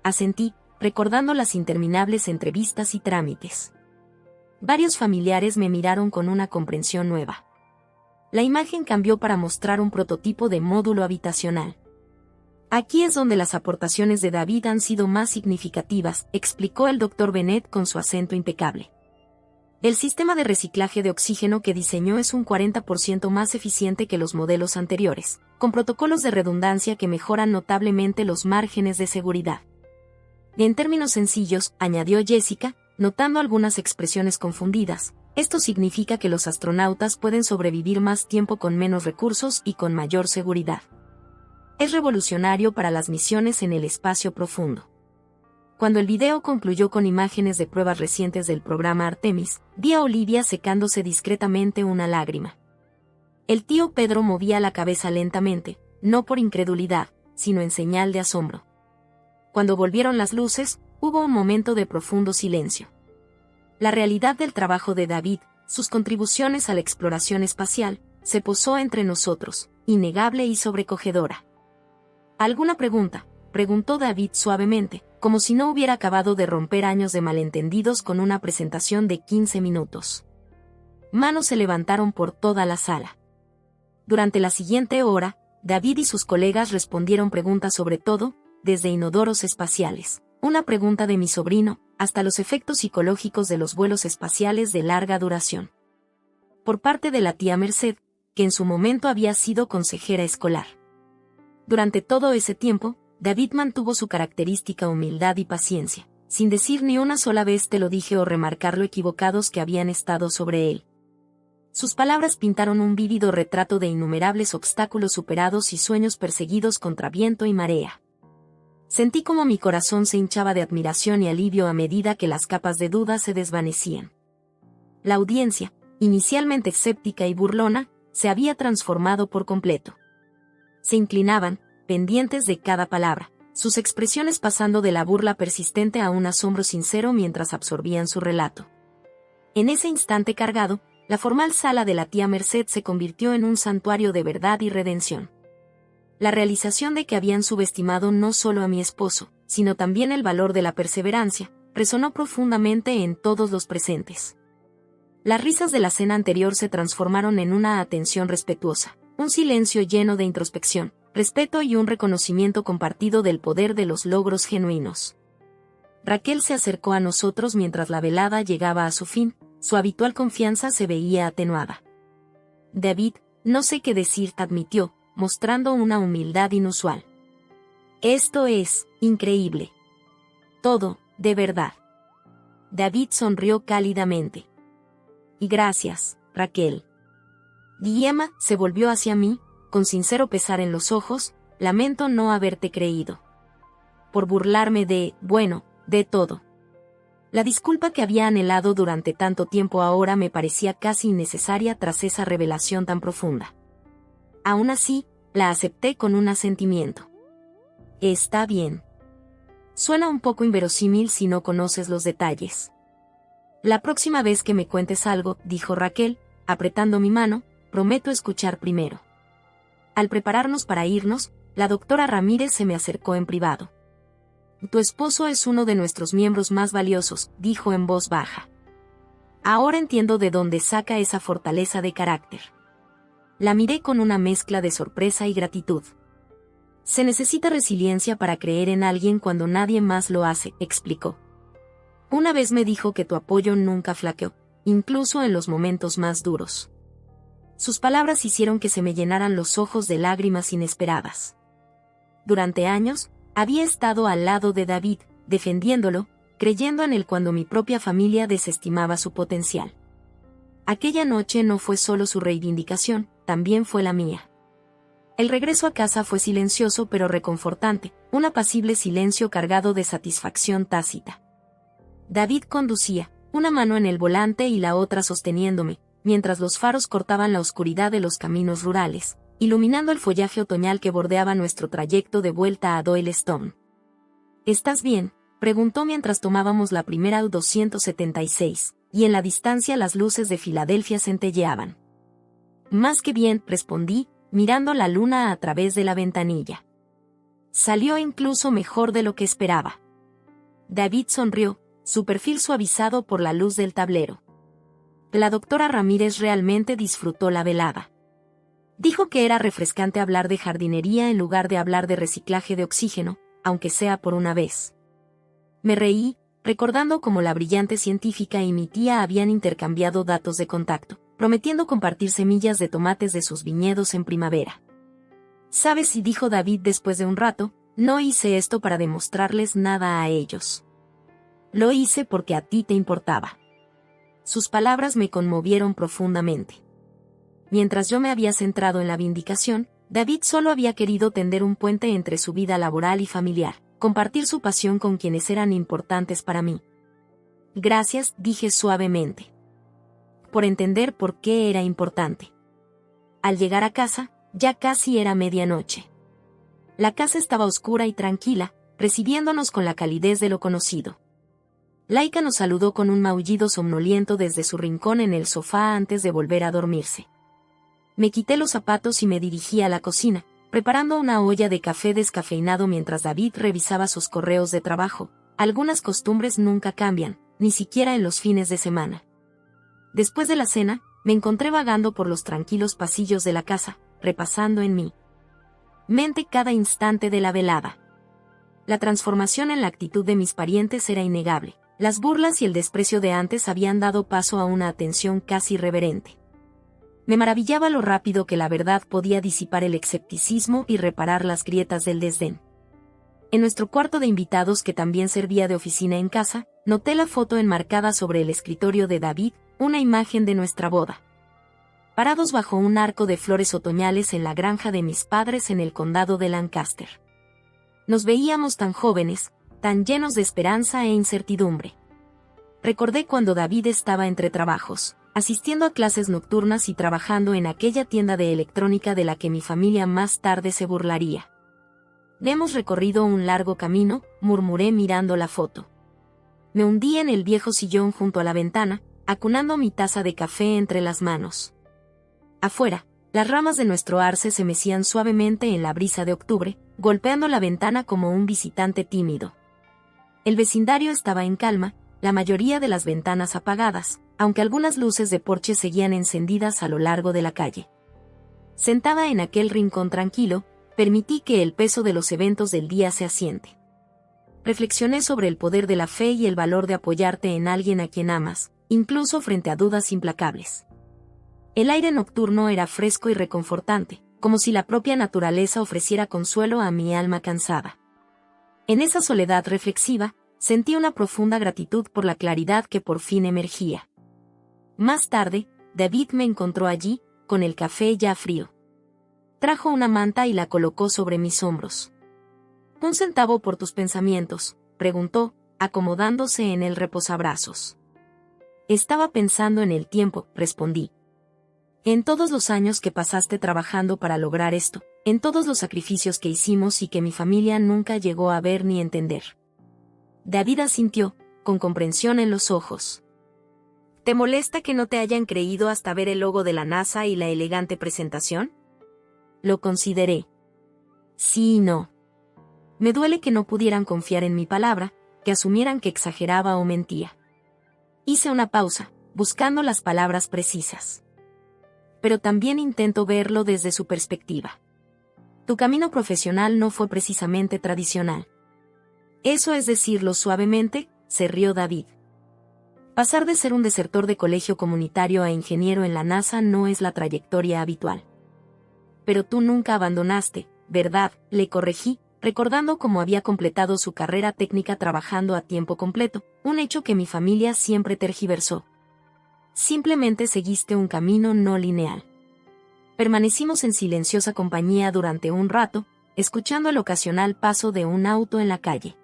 Asentí, recordando las interminables entrevistas y trámites. Varios familiares me miraron con una comprensión nueva. La imagen cambió para mostrar un prototipo de módulo habitacional. Aquí es donde las aportaciones de David han sido más significativas, explicó el Dr. Bennett con su acento impecable. El sistema de reciclaje de oxígeno que diseñó es un 40% más eficiente que los modelos anteriores, con protocolos de redundancia que mejoran notablemente los márgenes de seguridad. En términos sencillos, añadió Jessica, notando algunas expresiones confundidas, esto significa que los astronautas pueden sobrevivir más tiempo con menos recursos y con mayor seguridad. Es revolucionario para las misiones en el espacio profundo. Cuando el video concluyó con imágenes de pruebas recientes del programa Artemis, vi a Olivia secándose discretamente una lágrima. El tío Pedro movía la cabeza lentamente, no por incredulidad, sino en señal de asombro. Cuando volvieron las luces, hubo un momento de profundo silencio. La realidad del trabajo de David, sus contribuciones a la exploración espacial, se posó entre nosotros, innegable y sobrecogedora. ¿Alguna pregunta?, preguntó David suavemente, como si no hubiera acabado de romper años de malentendidos con una presentación de 15 minutos. Manos se levantaron por toda la sala. Durante la siguiente hora, David y sus colegas respondieron preguntas sobre todo, desde inodoros espaciales, una pregunta de mi sobrino, hasta los efectos psicológicos de los vuelos espaciales de larga duración. Por parte de la tía Merced, que en su momento había sido consejera escolar. Durante todo ese tiempo, David mantuvo su característica humildad y paciencia, sin decir ni una sola vez te lo dije o remarcar lo equivocados que habían estado sobre él. Sus palabras pintaron un vívido retrato de innumerables obstáculos superados y sueños perseguidos contra viento y marea. Sentí como mi corazón se hinchaba de admiración y alivio a medida que las capas de duda se desvanecían. La audiencia, inicialmente escéptica y burlona, se había transformado por completo. Se inclinaban, pendientes de cada palabra, sus expresiones pasando de la burla persistente a un asombro sincero mientras absorbían su relato. En ese instante cargado, la formal sala de la tía Merced se convirtió en un santuario de verdad y redención. La realización de que habían subestimado no solo a mi esposo, sino también el valor de la perseverancia, resonó profundamente en todos los presentes. Las risas de la cena anterior se transformaron en una atención respetuosa, un silencio lleno de introspección, respeto y un reconocimiento compartido del poder de los logros genuinos. Raquel se acercó a nosotros mientras la velada llegaba a su fin, su habitual confianza se veía atenuada. David, no sé qué decir, admitió, mostrando una humildad inusual. Esto es increíble. Todo, de verdad. David sonrió cálidamente. Y gracias, Raquel. Y Emma se volvió hacia mí, con sincero pesar en los ojos, lamento no haberte creído. Por burlarme de todo. La disculpa que había anhelado durante tanto tiempo ahora me parecía casi innecesaria tras esa revelación tan profunda. Aún así, la acepté con un asentimiento. Está bien. Suena un poco inverosímil si no conoces los detalles. La próxima vez que me cuentes algo, dijo Raquel, apretando mi mano, prometo escuchar primero. Al prepararnos para irnos, la doctora Ramírez se me acercó en privado. Tu esposo es uno de nuestros miembros más valiosos, dijo en voz baja. Ahora entiendo de dónde saca esa fortaleza de carácter. La miré con una mezcla de sorpresa y gratitud. Se necesita resiliencia para creer en alguien cuando nadie más lo hace, explicó. Una vez me dijo que tu apoyo nunca flaqueó, incluso en los momentos más duros. Sus palabras hicieron que se me llenaran los ojos de lágrimas inesperadas. Durante años, había estado al lado de David, defendiéndolo, creyendo en él cuando mi propia familia desestimaba su potencial. Aquella noche no fue solo su reivindicación, también fue la mía. El regreso a casa fue silencioso pero reconfortante, un apacible silencio cargado de satisfacción tácita. David conducía, una mano en el volante y la otra sosteniéndome, mientras los faros cortaban la oscuridad de los caminos rurales, iluminando el follaje otoñal que bordeaba nuestro trayecto de vuelta a Doylestown. ¿Estás bien?, preguntó mientras tomábamos la primera U-276, y en la distancia las luces de Filadelfia centelleaban. Más que bien, respondí, mirando la luna a través de la ventanilla. Salió incluso mejor de lo que esperaba. David sonrió, su perfil suavizado por la luz del tablero. La doctora Ramírez realmente disfrutó la velada. Dijo que era refrescante hablar de jardinería en lugar de hablar de reciclaje de oxígeno, aunque sea por una vez. Me reí, recordando cómo la brillante científica y mi tía habían intercambiado datos de contacto, prometiendo compartir semillas de tomates de sus viñedos en primavera. ¿Sabes? Y dijo David después de un rato, no hice esto para demostrarles nada a ellos. Lo hice porque a ti te importaba. Sus palabras me conmovieron profundamente. Mientras yo me había centrado en la vindicación, David solo había querido tender un puente entre su vida laboral y familiar, compartir su pasión con quienes eran importantes para mí. Gracias, dije suavemente. Por entender por qué era importante. Al llegar a casa, ya casi era medianoche. La casa estaba oscura y tranquila, recibiéndonos con la calidez de lo conocido. Laika nos saludó con un maullido somnoliento desde su rincón en el sofá antes de volver a dormirse. Me quité los zapatos y me dirigí a la cocina, preparando una olla de café descafeinado mientras David revisaba sus correos de trabajo. Algunas costumbres nunca cambian, ni siquiera en los fines de semana. Después de la cena, me encontré vagando por los tranquilos pasillos de la casa, repasando en mi mente cada instante de la velada. La transformación en la actitud de mis parientes era innegable. Las burlas y el desprecio de antes habían dado paso a una atención casi reverente. Me maravillaba lo rápido que la verdad podía disipar el escepticismo y reparar las grietas del desdén. En nuestro cuarto de invitados, que también servía de oficina en casa, noté la foto enmarcada sobre el escritorio de David, una imagen de nuestra boda. Parados bajo un arco de flores otoñales en la granja de mis padres en el condado de Lancaster. Nos veíamos tan jóvenes, tan llenos de esperanza e incertidumbre. Recordé cuando David estaba entre trabajos, asistiendo a clases nocturnas y trabajando en aquella tienda de electrónica de la que mi familia más tarde se burlaría. Hemos recorrido un largo camino, murmuré mirando la foto. Me hundí en el viejo sillón junto a la ventana, acunando mi taza de café entre las manos. Afuera, las ramas de nuestro arce se mecían suavemente en la brisa de octubre, golpeando la ventana como un visitante tímido. El vecindario estaba en calma, la mayoría de las ventanas apagadas, aunque algunas luces de porche seguían encendidas a lo largo de la calle. Sentada en aquel rincón tranquilo, permití que el peso de los eventos del día se asiente. Reflexioné sobre el poder de la fe y el valor de apoyarte en alguien a quien amas, incluso frente a dudas implacables. El aire nocturno era fresco y reconfortante, como si la propia naturaleza ofreciera consuelo a mi alma cansada. En esa soledad reflexiva, sentí una profunda gratitud por la claridad que por fin emergía. Más tarde, David me encontró allí, con el café ya frío. Trajo una manta y la colocó sobre mis hombros. «¿Un centavo por tus pensamientos?», preguntó, acomodándose en el reposabrazos. «Estaba pensando en el tiempo», respondí. «En todos los años que pasaste trabajando para lograr esto, en todos los sacrificios que hicimos y que mi familia nunca llegó a ver ni entender». David asintió, con comprensión en los ojos. «¿Te molesta que no te hayan creído hasta ver el logo de la NASA y la elegante presentación?». Lo consideré. Sí y no. Me duele que no pudieran confiar en mi palabra, que asumieran que exageraba o mentía. Hice una pausa, buscando las palabras precisas. Pero también intento verlo desde su perspectiva. Tu camino profesional no fue precisamente tradicional. Eso es decirlo suavemente, se rió David. Pasar de ser un desertor de colegio comunitario a ingeniero en la NASA no es la trayectoria habitual. Pero tú nunca abandonaste, ¿verdad?, le corregí, recordando cómo había completado su carrera técnica trabajando a tiempo completo, un hecho que mi familia siempre tergiversó. Simplemente seguiste un camino no lineal. Permanecimos en silenciosa compañía durante un rato, escuchando el ocasional paso de un auto en la calle.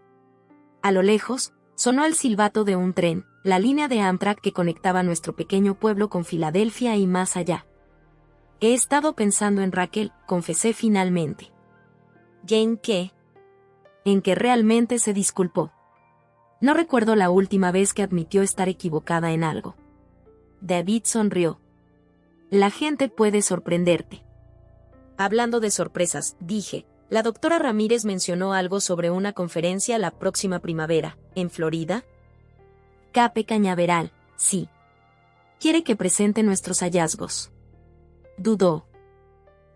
A lo lejos, sonó el silbato de un tren, la línea de Amtrak que conectaba nuestro pequeño pueblo con Filadelfia y más allá. He estado pensando en Raquel, confesé finalmente. ¿Y en qué? En que realmente se disculpó. No recuerdo la última vez que admitió estar equivocada en algo. David sonrió. La gente puede sorprenderte. Hablando de sorpresas, dije, la doctora Ramírez mencionó algo sobre una conferencia la próxima primavera, ¿en Florida? Cape Cañaveral, sí. Quiere que presente nuestros hallazgos. Dudó.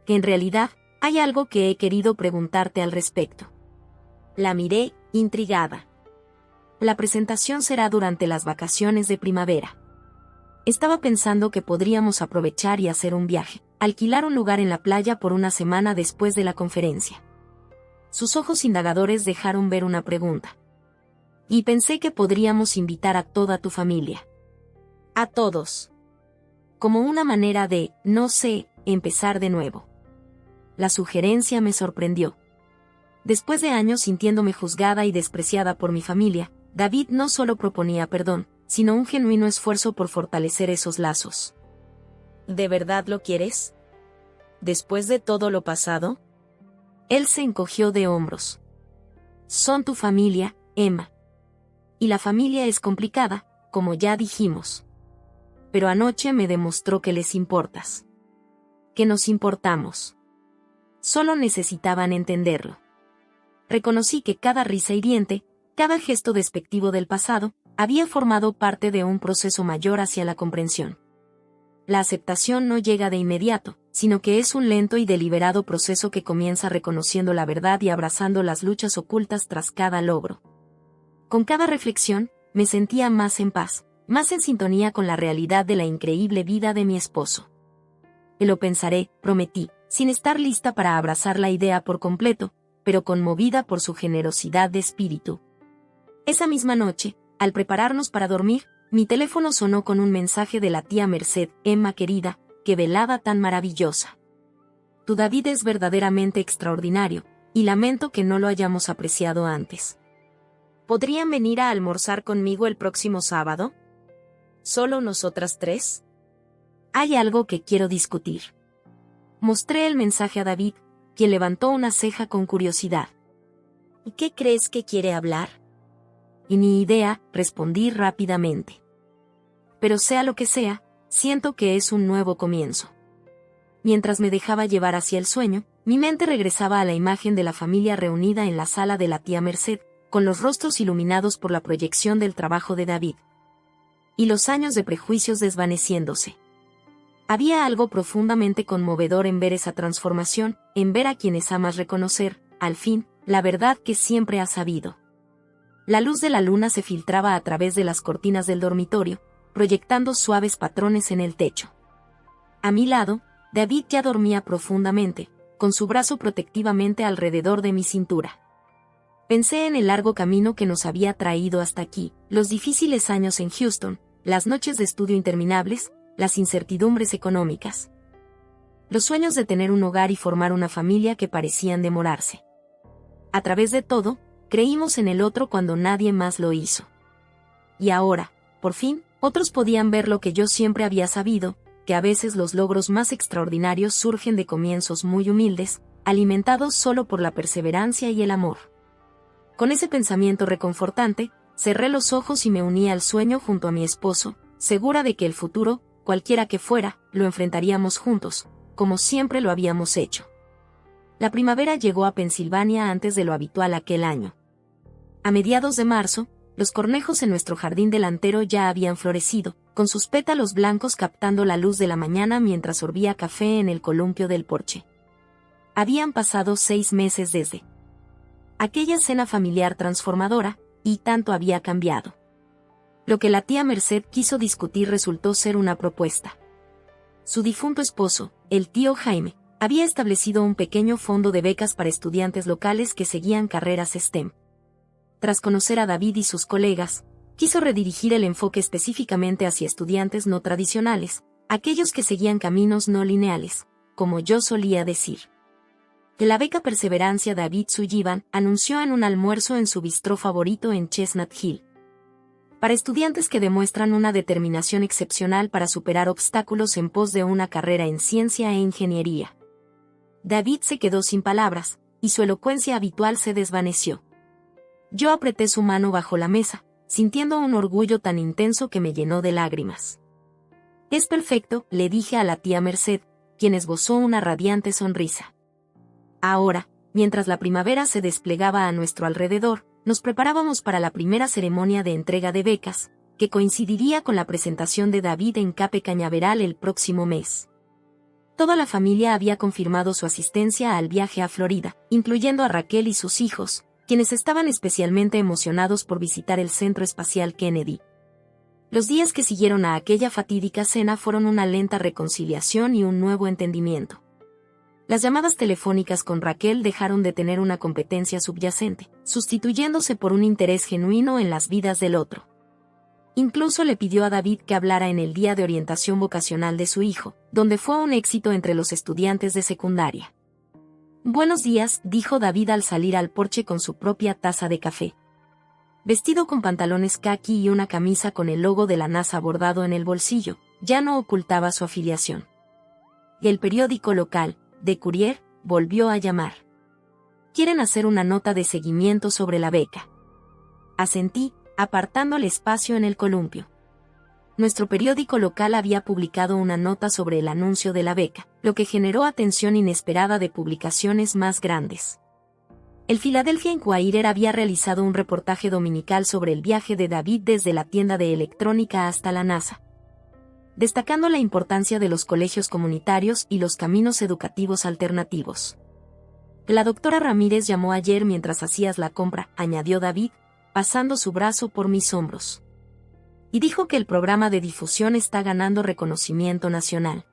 Que en realidad, hay algo que he querido preguntarte al respecto. La miré, intrigada. La presentación será durante las vacaciones de primavera. Estaba pensando que podríamos aprovechar y hacer un viaje, alquilar un lugar en la playa por una semana después de la conferencia. Sus ojos indagadores dejaron ver una pregunta. Y pensé que podríamos invitar a toda tu familia. A todos. Como una manera de, no sé, empezar de nuevo. La sugerencia me sorprendió. Después de años sintiéndome juzgada y despreciada por mi familia, David no solo proponía perdón, sino un genuino esfuerzo por fortalecer esos lazos. ¿De verdad lo quieres? ¿Después de todo lo pasado? Él se encogió de hombros. Son tu familia, Emma. Y la familia es complicada, como ya dijimos. Pero anoche me demostró que les importas. Que nos importamos. Solo necesitaban entenderlo. Reconocí que cada risa hiriente, cada gesto despectivo del pasado, había formado parte de un proceso mayor hacia la comprensión. La aceptación no llega de inmediato, sino que es un lento y deliberado proceso que comienza reconociendo la verdad y abrazando las luchas ocultas tras cada logro. Con cada reflexión, me sentía más en paz, más en sintonía con la realidad de la increíble vida de mi esposo. Lo pensaré, prometí, sin estar lista para abrazar la idea por completo, pero conmovida por su generosidad de espíritu. Esa misma noche, al prepararnos para dormir, mi teléfono sonó con un mensaje de la tía Merced, Emma querida, qué velada tan maravillosa. Tu David es verdaderamente extraordinario, y lamento que no lo hayamos apreciado antes. ¿Podrían venir a almorzar conmigo el próximo sábado? ¿Solo nosotras tres? Hay algo que quiero discutir. Mostré el mensaje a David, quien levantó una ceja con curiosidad. ¿Y qué crees que quiere hablar? Y ni idea, respondí rápidamente. Pero sea lo que sea, siento que es un nuevo comienzo. Mientras me dejaba llevar hacia el sueño, mi mente regresaba a la imagen de la familia reunida en la sala de la tía Merced, con los rostros iluminados por la proyección del trabajo de David. Y los años de prejuicios desvaneciéndose. Había algo profundamente conmovedor en ver esa transformación, en ver a quienes amas reconocer, al fin, la verdad que siempre has sabido. La luz de la luna se filtraba a través de las cortinas del dormitorio, proyectando suaves patrones en el techo. A mi lado, David ya dormía profundamente, con su brazo protectivamente alrededor de mi cintura. Pensé en el largo camino que nos había traído hasta aquí, los difíciles años en Houston, las noches de estudio interminables, las incertidumbres económicas. Los sueños de tener un hogar y formar una familia que parecían demorarse. A través de todo, creímos en el otro cuando nadie más lo hizo. Y ahora, por fin, otros podían ver lo que yo siempre había sabido, que a veces los logros más extraordinarios surgen de comienzos muy humildes, alimentados solo por la perseverancia y el amor. Con ese pensamiento reconfortante, cerré los ojos y me uní al sueño junto a mi esposo, segura de que el futuro, cualquiera que fuera, lo enfrentaríamos juntos, como siempre lo habíamos hecho. La primavera llegó a Pensilvania antes de lo habitual aquel año. A mediados de marzo, los cornejos en nuestro jardín delantero ya habían florecido, con sus pétalos blancos captando la luz de la mañana mientras sorbía café en el columpio del porche. Habían pasado 6 meses desde aquella cena familiar transformadora, y tanto había cambiado. Lo que la tía Merced quiso discutir resultó ser una propuesta. Su difunto esposo, el tío Jaime, había establecido un pequeño fondo de becas para estudiantes locales que seguían carreras STEM. Tras conocer a David y sus colegas, quiso redirigir el enfoque específicamente hacia estudiantes no tradicionales, aquellos que seguían caminos no lineales, como yo solía decir. Que la beca Perseverancia David Sullivan anunció en un almuerzo en su bistró favorito en Chestnut Hill. Para estudiantes que demuestran una determinación excepcional para superar obstáculos en pos de una carrera en ciencia e ingeniería. David se quedó sin palabras, y su elocuencia habitual se desvaneció. Yo apreté su mano bajo la mesa, sintiendo un orgullo tan intenso que me llenó de lágrimas. «Es perfecto», le dije a la tía Merced, quien esbozó una radiante sonrisa. Ahora, mientras la primavera se desplegaba a nuestro alrededor, nos preparábamos para la primera ceremonia de entrega de becas, que coincidiría con la presentación de David en Cape Cañaveral el próximo mes. Toda la familia había confirmado su asistencia al viaje a Florida, incluyendo a Raquel y sus hijos, quienes estaban especialmente emocionados por visitar el Centro Espacial Kennedy. Los días que siguieron a aquella fatídica cena fueron una lenta reconciliación y un nuevo entendimiento. Las llamadas telefónicas con Raquel dejaron de tener una competencia subyacente, sustituyéndose por un interés genuino en las vidas del otro. Incluso le pidió a David que hablara en el día de orientación vocacional de su hijo, donde fue un éxito entre los estudiantes de secundaria. «Buenos días», dijo David al salir al porche con su propia taza de café. Vestido con pantalones caqui y una camisa con el logo de la NASA bordado en el bolsillo, ya no ocultaba su afiliación. Y el periódico local, The Courier, volvió a llamar. «Quieren hacer una nota de seguimiento sobre la beca». Asentí, apartando el espacio en el columpio. Nuestro periódico local había publicado una nota sobre el anuncio de la beca, lo que generó atención inesperada de publicaciones más grandes. El Philadelphia Inquirer había realizado un reportaje dominical sobre el viaje de David desde la tienda de electrónica hasta la NASA, destacando la importancia de los colegios comunitarios y los caminos educativos alternativos. «La doctora Ramírez llamó ayer mientras hacías la compra», añadió David, pasando su brazo por mis hombros. «Y dijo que el programa de difusión está ganando reconocimiento nacional.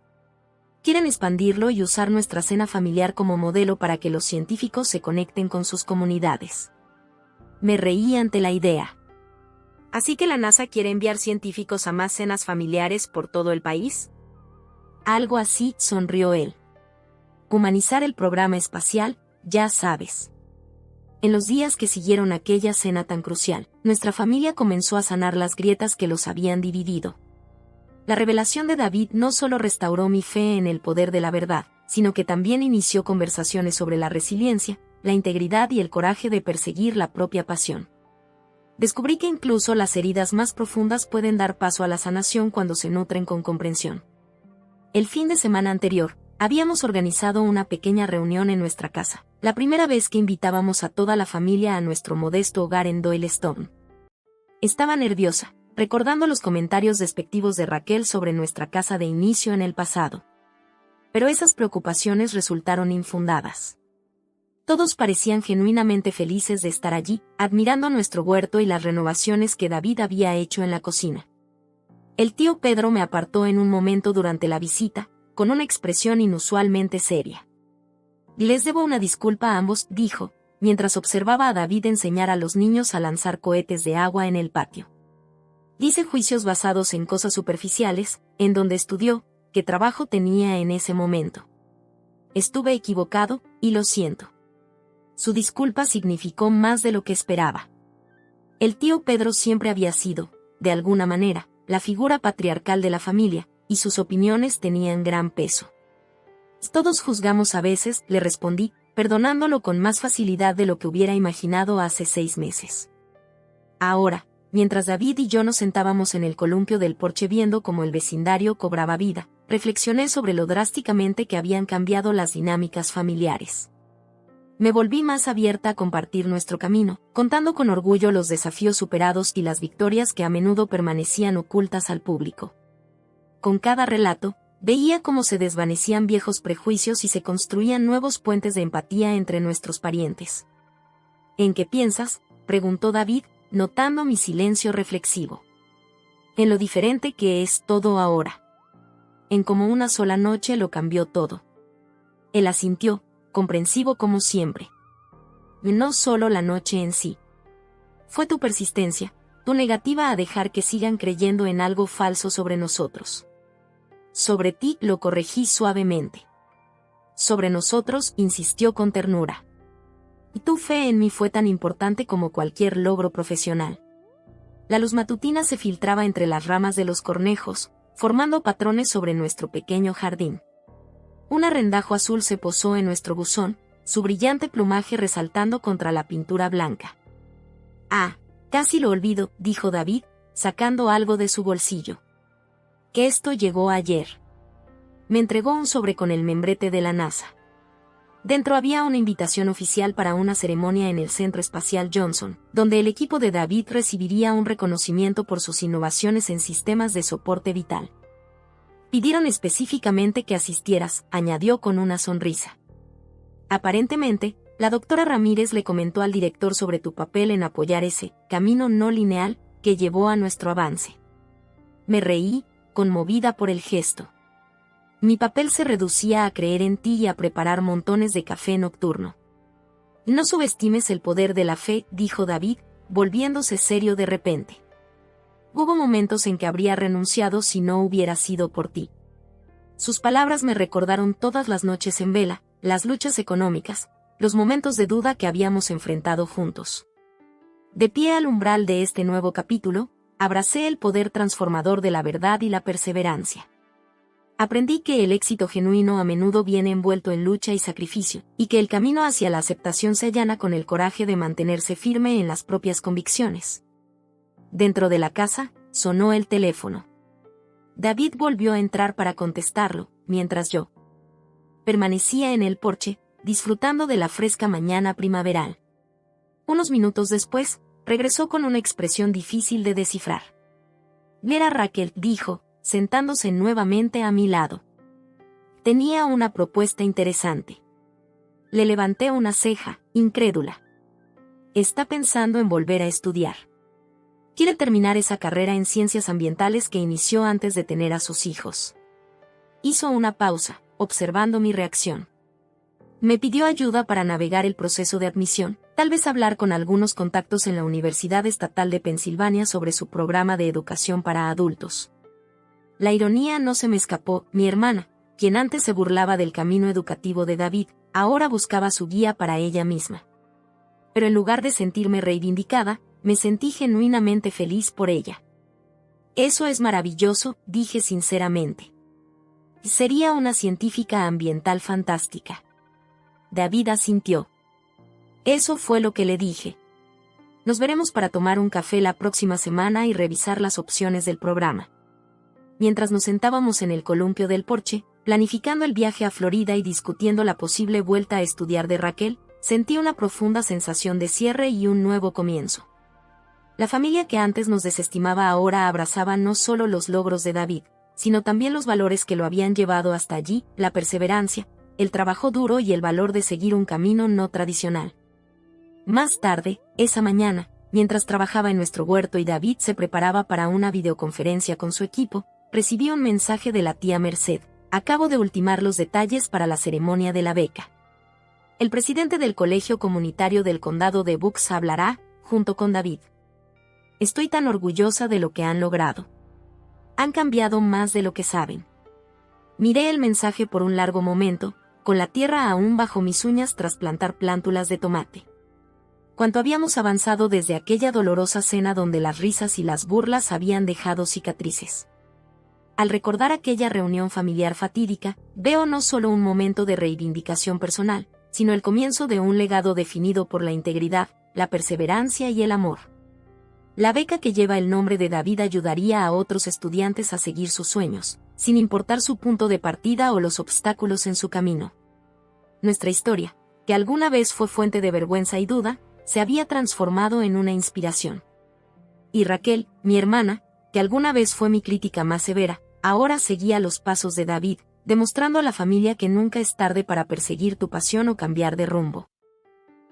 Quieren expandirlo y usar nuestra cena familiar como modelo para que los científicos se conecten con sus comunidades». Me reí ante la idea. ¿Así que la NASA quiere enviar científicos a más cenas familiares por todo el país? Algo así, sonrió él. Humanizar el programa espacial, ya sabes. En los días que siguieron aquella cena tan crucial, nuestra familia comenzó a sanar las grietas que los habían dividido. La revelación de David no solo restauró mi fe en el poder de la verdad, sino que también inició conversaciones sobre la resiliencia, la integridad y el coraje de perseguir la propia pasión. Descubrí que incluso las heridas más profundas pueden dar paso a la sanación cuando se nutren con comprensión. El fin de semana anterior, habíamos organizado una pequeña reunión en nuestra casa, la primera vez que invitábamos a toda la familia a nuestro modesto hogar en Doylestown. Estaba nerviosa, recordando los comentarios despectivos de Raquel sobre nuestra casa de inicio en el pasado. Pero esas preocupaciones resultaron infundadas. Todos parecían genuinamente felices de estar allí, admirando nuestro huerto y las renovaciones que David había hecho en la cocina. El tío Pedro me apartó en un momento durante la visita, con una expresión inusualmente seria. «Les debo una disculpa a ambos», dijo, mientras observaba a David enseñar a los niños a lanzar cohetes de agua en el patio. «Hice juicios basados en cosas superficiales, en donde estudió, qué trabajo tenía en ese momento. Estuve equivocado, y lo siento». Su disculpa significó más de lo que esperaba. El tío Pedro siempre había sido, de alguna manera, la figura patriarcal de la familia, y sus opiniones tenían gran peso. «Todos juzgamos a veces», le respondí, perdonándolo con más facilidad de lo que hubiera imaginado hace 6 meses. Ahora, mientras David y yo nos sentábamos en el columpio del porche viendo cómo el vecindario cobraba vida, reflexioné sobre lo drásticamente que habían cambiado las dinámicas familiares. Me volví más abierta a compartir nuestro camino, contando con orgullo los desafíos superados y las victorias que a menudo permanecían ocultas al público. Con cada relato, veía cómo se desvanecían viejos prejuicios y se construían nuevos puentes de empatía entre nuestros parientes. «¿En qué piensas?», preguntó David, notando mi silencio reflexivo. En lo diferente que es todo ahora. En como una sola noche lo cambió todo. Él asintió, comprensivo como siempre. No solo la noche en sí. Fue tu persistencia, tu negativa a dejar que sigan creyendo en algo falso sobre nosotros. Sobre ti, lo corregí suavemente. Sobre nosotros, insistió con ternura. Y tu fe en mí fue tan importante como cualquier logro profesional. La luz matutina se filtraba entre las ramas de los cornejos, formando patrones sobre nuestro pequeño jardín. Un arrendajo azul se posó en nuestro buzón, su brillante plumaje resaltando contra la pintura blanca. Ah, casi lo olvido, dijo David, sacando algo de su bolsillo. Que esto llegó ayer. Me entregó un sobre con el membrete de la NASA. Dentro había una invitación oficial para una ceremonia en el Centro Espacial Johnson, donde el equipo de David recibiría un reconocimiento por sus innovaciones en sistemas de soporte vital. Pidieron específicamente que asistieras, añadió con una sonrisa. Aparentemente, la doctora Ramírez le comentó al director sobre tu papel en apoyar ese camino no lineal que llevó a nuestro avance. Me reí, conmovida por el gesto. Mi papel se reducía a creer en ti y a preparar montones de café nocturno. No subestimes el poder de la fe, dijo David, volviéndose serio de repente. Hubo momentos en que habría renunciado si no hubiera sido por ti. Sus palabras me recordaron todas las noches en vela, las luchas económicas, los momentos de duda que habíamos enfrentado juntos. De pie al umbral de este nuevo capítulo, abracé el poder transformador de la verdad y la perseverancia. Aprendí que el éxito genuino a menudo viene envuelto en lucha y sacrificio, y que el camino hacia la aceptación se allana con el coraje de mantenerse firme en las propias convicciones. Dentro de la casa, sonó el teléfono. David volvió a entrar para contestarlo, mientras yo permanecía en el porche, disfrutando de la fresca mañana primaveral. Unos minutos después, regresó con una expresión difícil de descifrar. Era Raquel, dijo, sentándose nuevamente a mi lado. Tenía una propuesta interesante. Le levanté una ceja, incrédula. Está pensando en volver a estudiar. Quiere terminar esa carrera en ciencias ambientales que inició antes de tener a sus hijos. Hizo una pausa, observando mi reacción. Me pidió ayuda para navegar el proceso de admisión, tal vez hablar con algunos contactos en la Universidad Estatal de Pensilvania sobre su programa de educación para adultos. La ironía no se me escapó, mi hermana, quien antes se burlaba del camino educativo de David, ahora buscaba su guía para ella misma. Pero en lugar de sentirme reivindicada, me sentí genuinamente feliz por ella. Eso es maravilloso, dije sinceramente. Sería una científica ambiental fantástica. David asintió. Eso fue lo que le dije. Nos veremos para tomar un café la próxima semana y revisar las opciones del programa. Mientras nos sentábamos en el columpio del porche, planificando el viaje a Florida y discutiendo la posible vuelta a estudiar de Raquel, sentí una profunda sensación de cierre y un nuevo comienzo. La familia que antes nos desestimaba ahora abrazaba no solo los logros de David, sino también los valores que lo habían llevado hasta allí, la perseverancia, el trabajo duro y el valor de seguir un camino no tradicional. Más tarde, esa mañana, mientras trabajaba en nuestro huerto y David se preparaba para una videoconferencia con su equipo, recibí un mensaje de la tía Merced. Acabo de ultimar los detalles para la ceremonia de la beca. El presidente del Colegio Comunitario del Condado de Bucks hablará, junto con David. Estoy tan orgullosa de lo que han logrado. Han cambiado más de lo que saben. Miré el mensaje por un largo momento, con la tierra aún bajo mis uñas tras plantar plántulas de tomate. Cuánto habíamos avanzado desde aquella dolorosa cena donde las risas y las burlas habían dejado cicatrices. Al recordar aquella reunión familiar fatídica, veo no solo un momento de reivindicación personal, sino el comienzo de un legado definido por la integridad, la perseverancia y el amor. La beca que lleva el nombre de David ayudaría a otros estudiantes a seguir sus sueños, sin importar su punto de partida o los obstáculos en su camino. Nuestra historia, que alguna vez fue fuente de vergüenza y duda, se había transformado en una inspiración. Y Raquel, mi hermana, que alguna vez fue mi crítica más severa, ahora seguía los pasos de David, demostrando a la familia que nunca es tarde para perseguir tu pasión o cambiar de rumbo.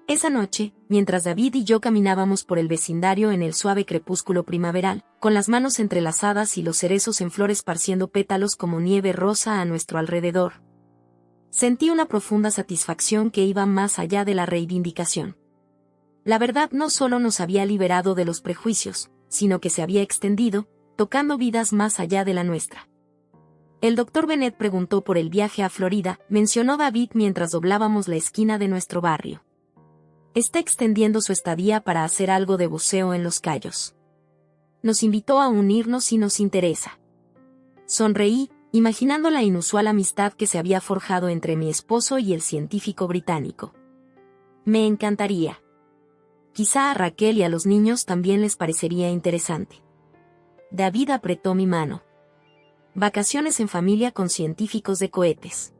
Esa noche, mientras David y yo caminábamos por el vecindario en el suave crepúsculo primaveral, con las manos entrelazadas y los cerezos en flor esparciendo pétalos como nieve rosa a nuestro alrededor, sentí una profunda satisfacción que iba más allá de la reivindicación. La verdad no solo nos había liberado de los prejuicios, sino que se había extendido, tocando vidas más allá de la nuestra. El Dr. Bennett preguntó por el viaje a Florida, mencionó David mientras doblábamos la esquina de nuestro barrio. Está extendiendo su estadía para hacer algo de buceo en Los Cayos. Nos invitó a unirnos si nos interesa. Sonreí, imaginando la inusual amistad que se había forjado entre mi esposo y el científico británico. Me encantaría. Quizá a Raquel y a los niños también les parecería interesante. David apretó mi mano. Vacaciones en familia con científicos de cohetes.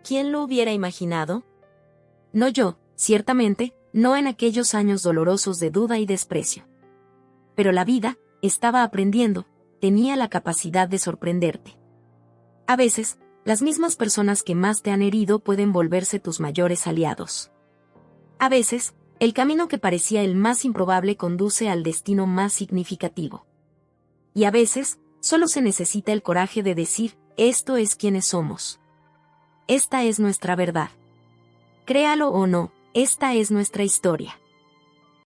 ¿Quién lo hubiera imaginado? No yo, ciertamente, no en aquellos años dolorosos de duda y desprecio. Pero la vida, estaba aprendiendo, tenía la capacidad de sorprenderte. A veces, las mismas personas que más te han herido pueden volverse tus mayores aliados. A veces, el camino que parecía el más improbable conduce al destino más significativo. Y a veces, solo se necesita el coraje de decir, esto es quienes somos. Esta es nuestra verdad. Créalo o no, esta es nuestra historia.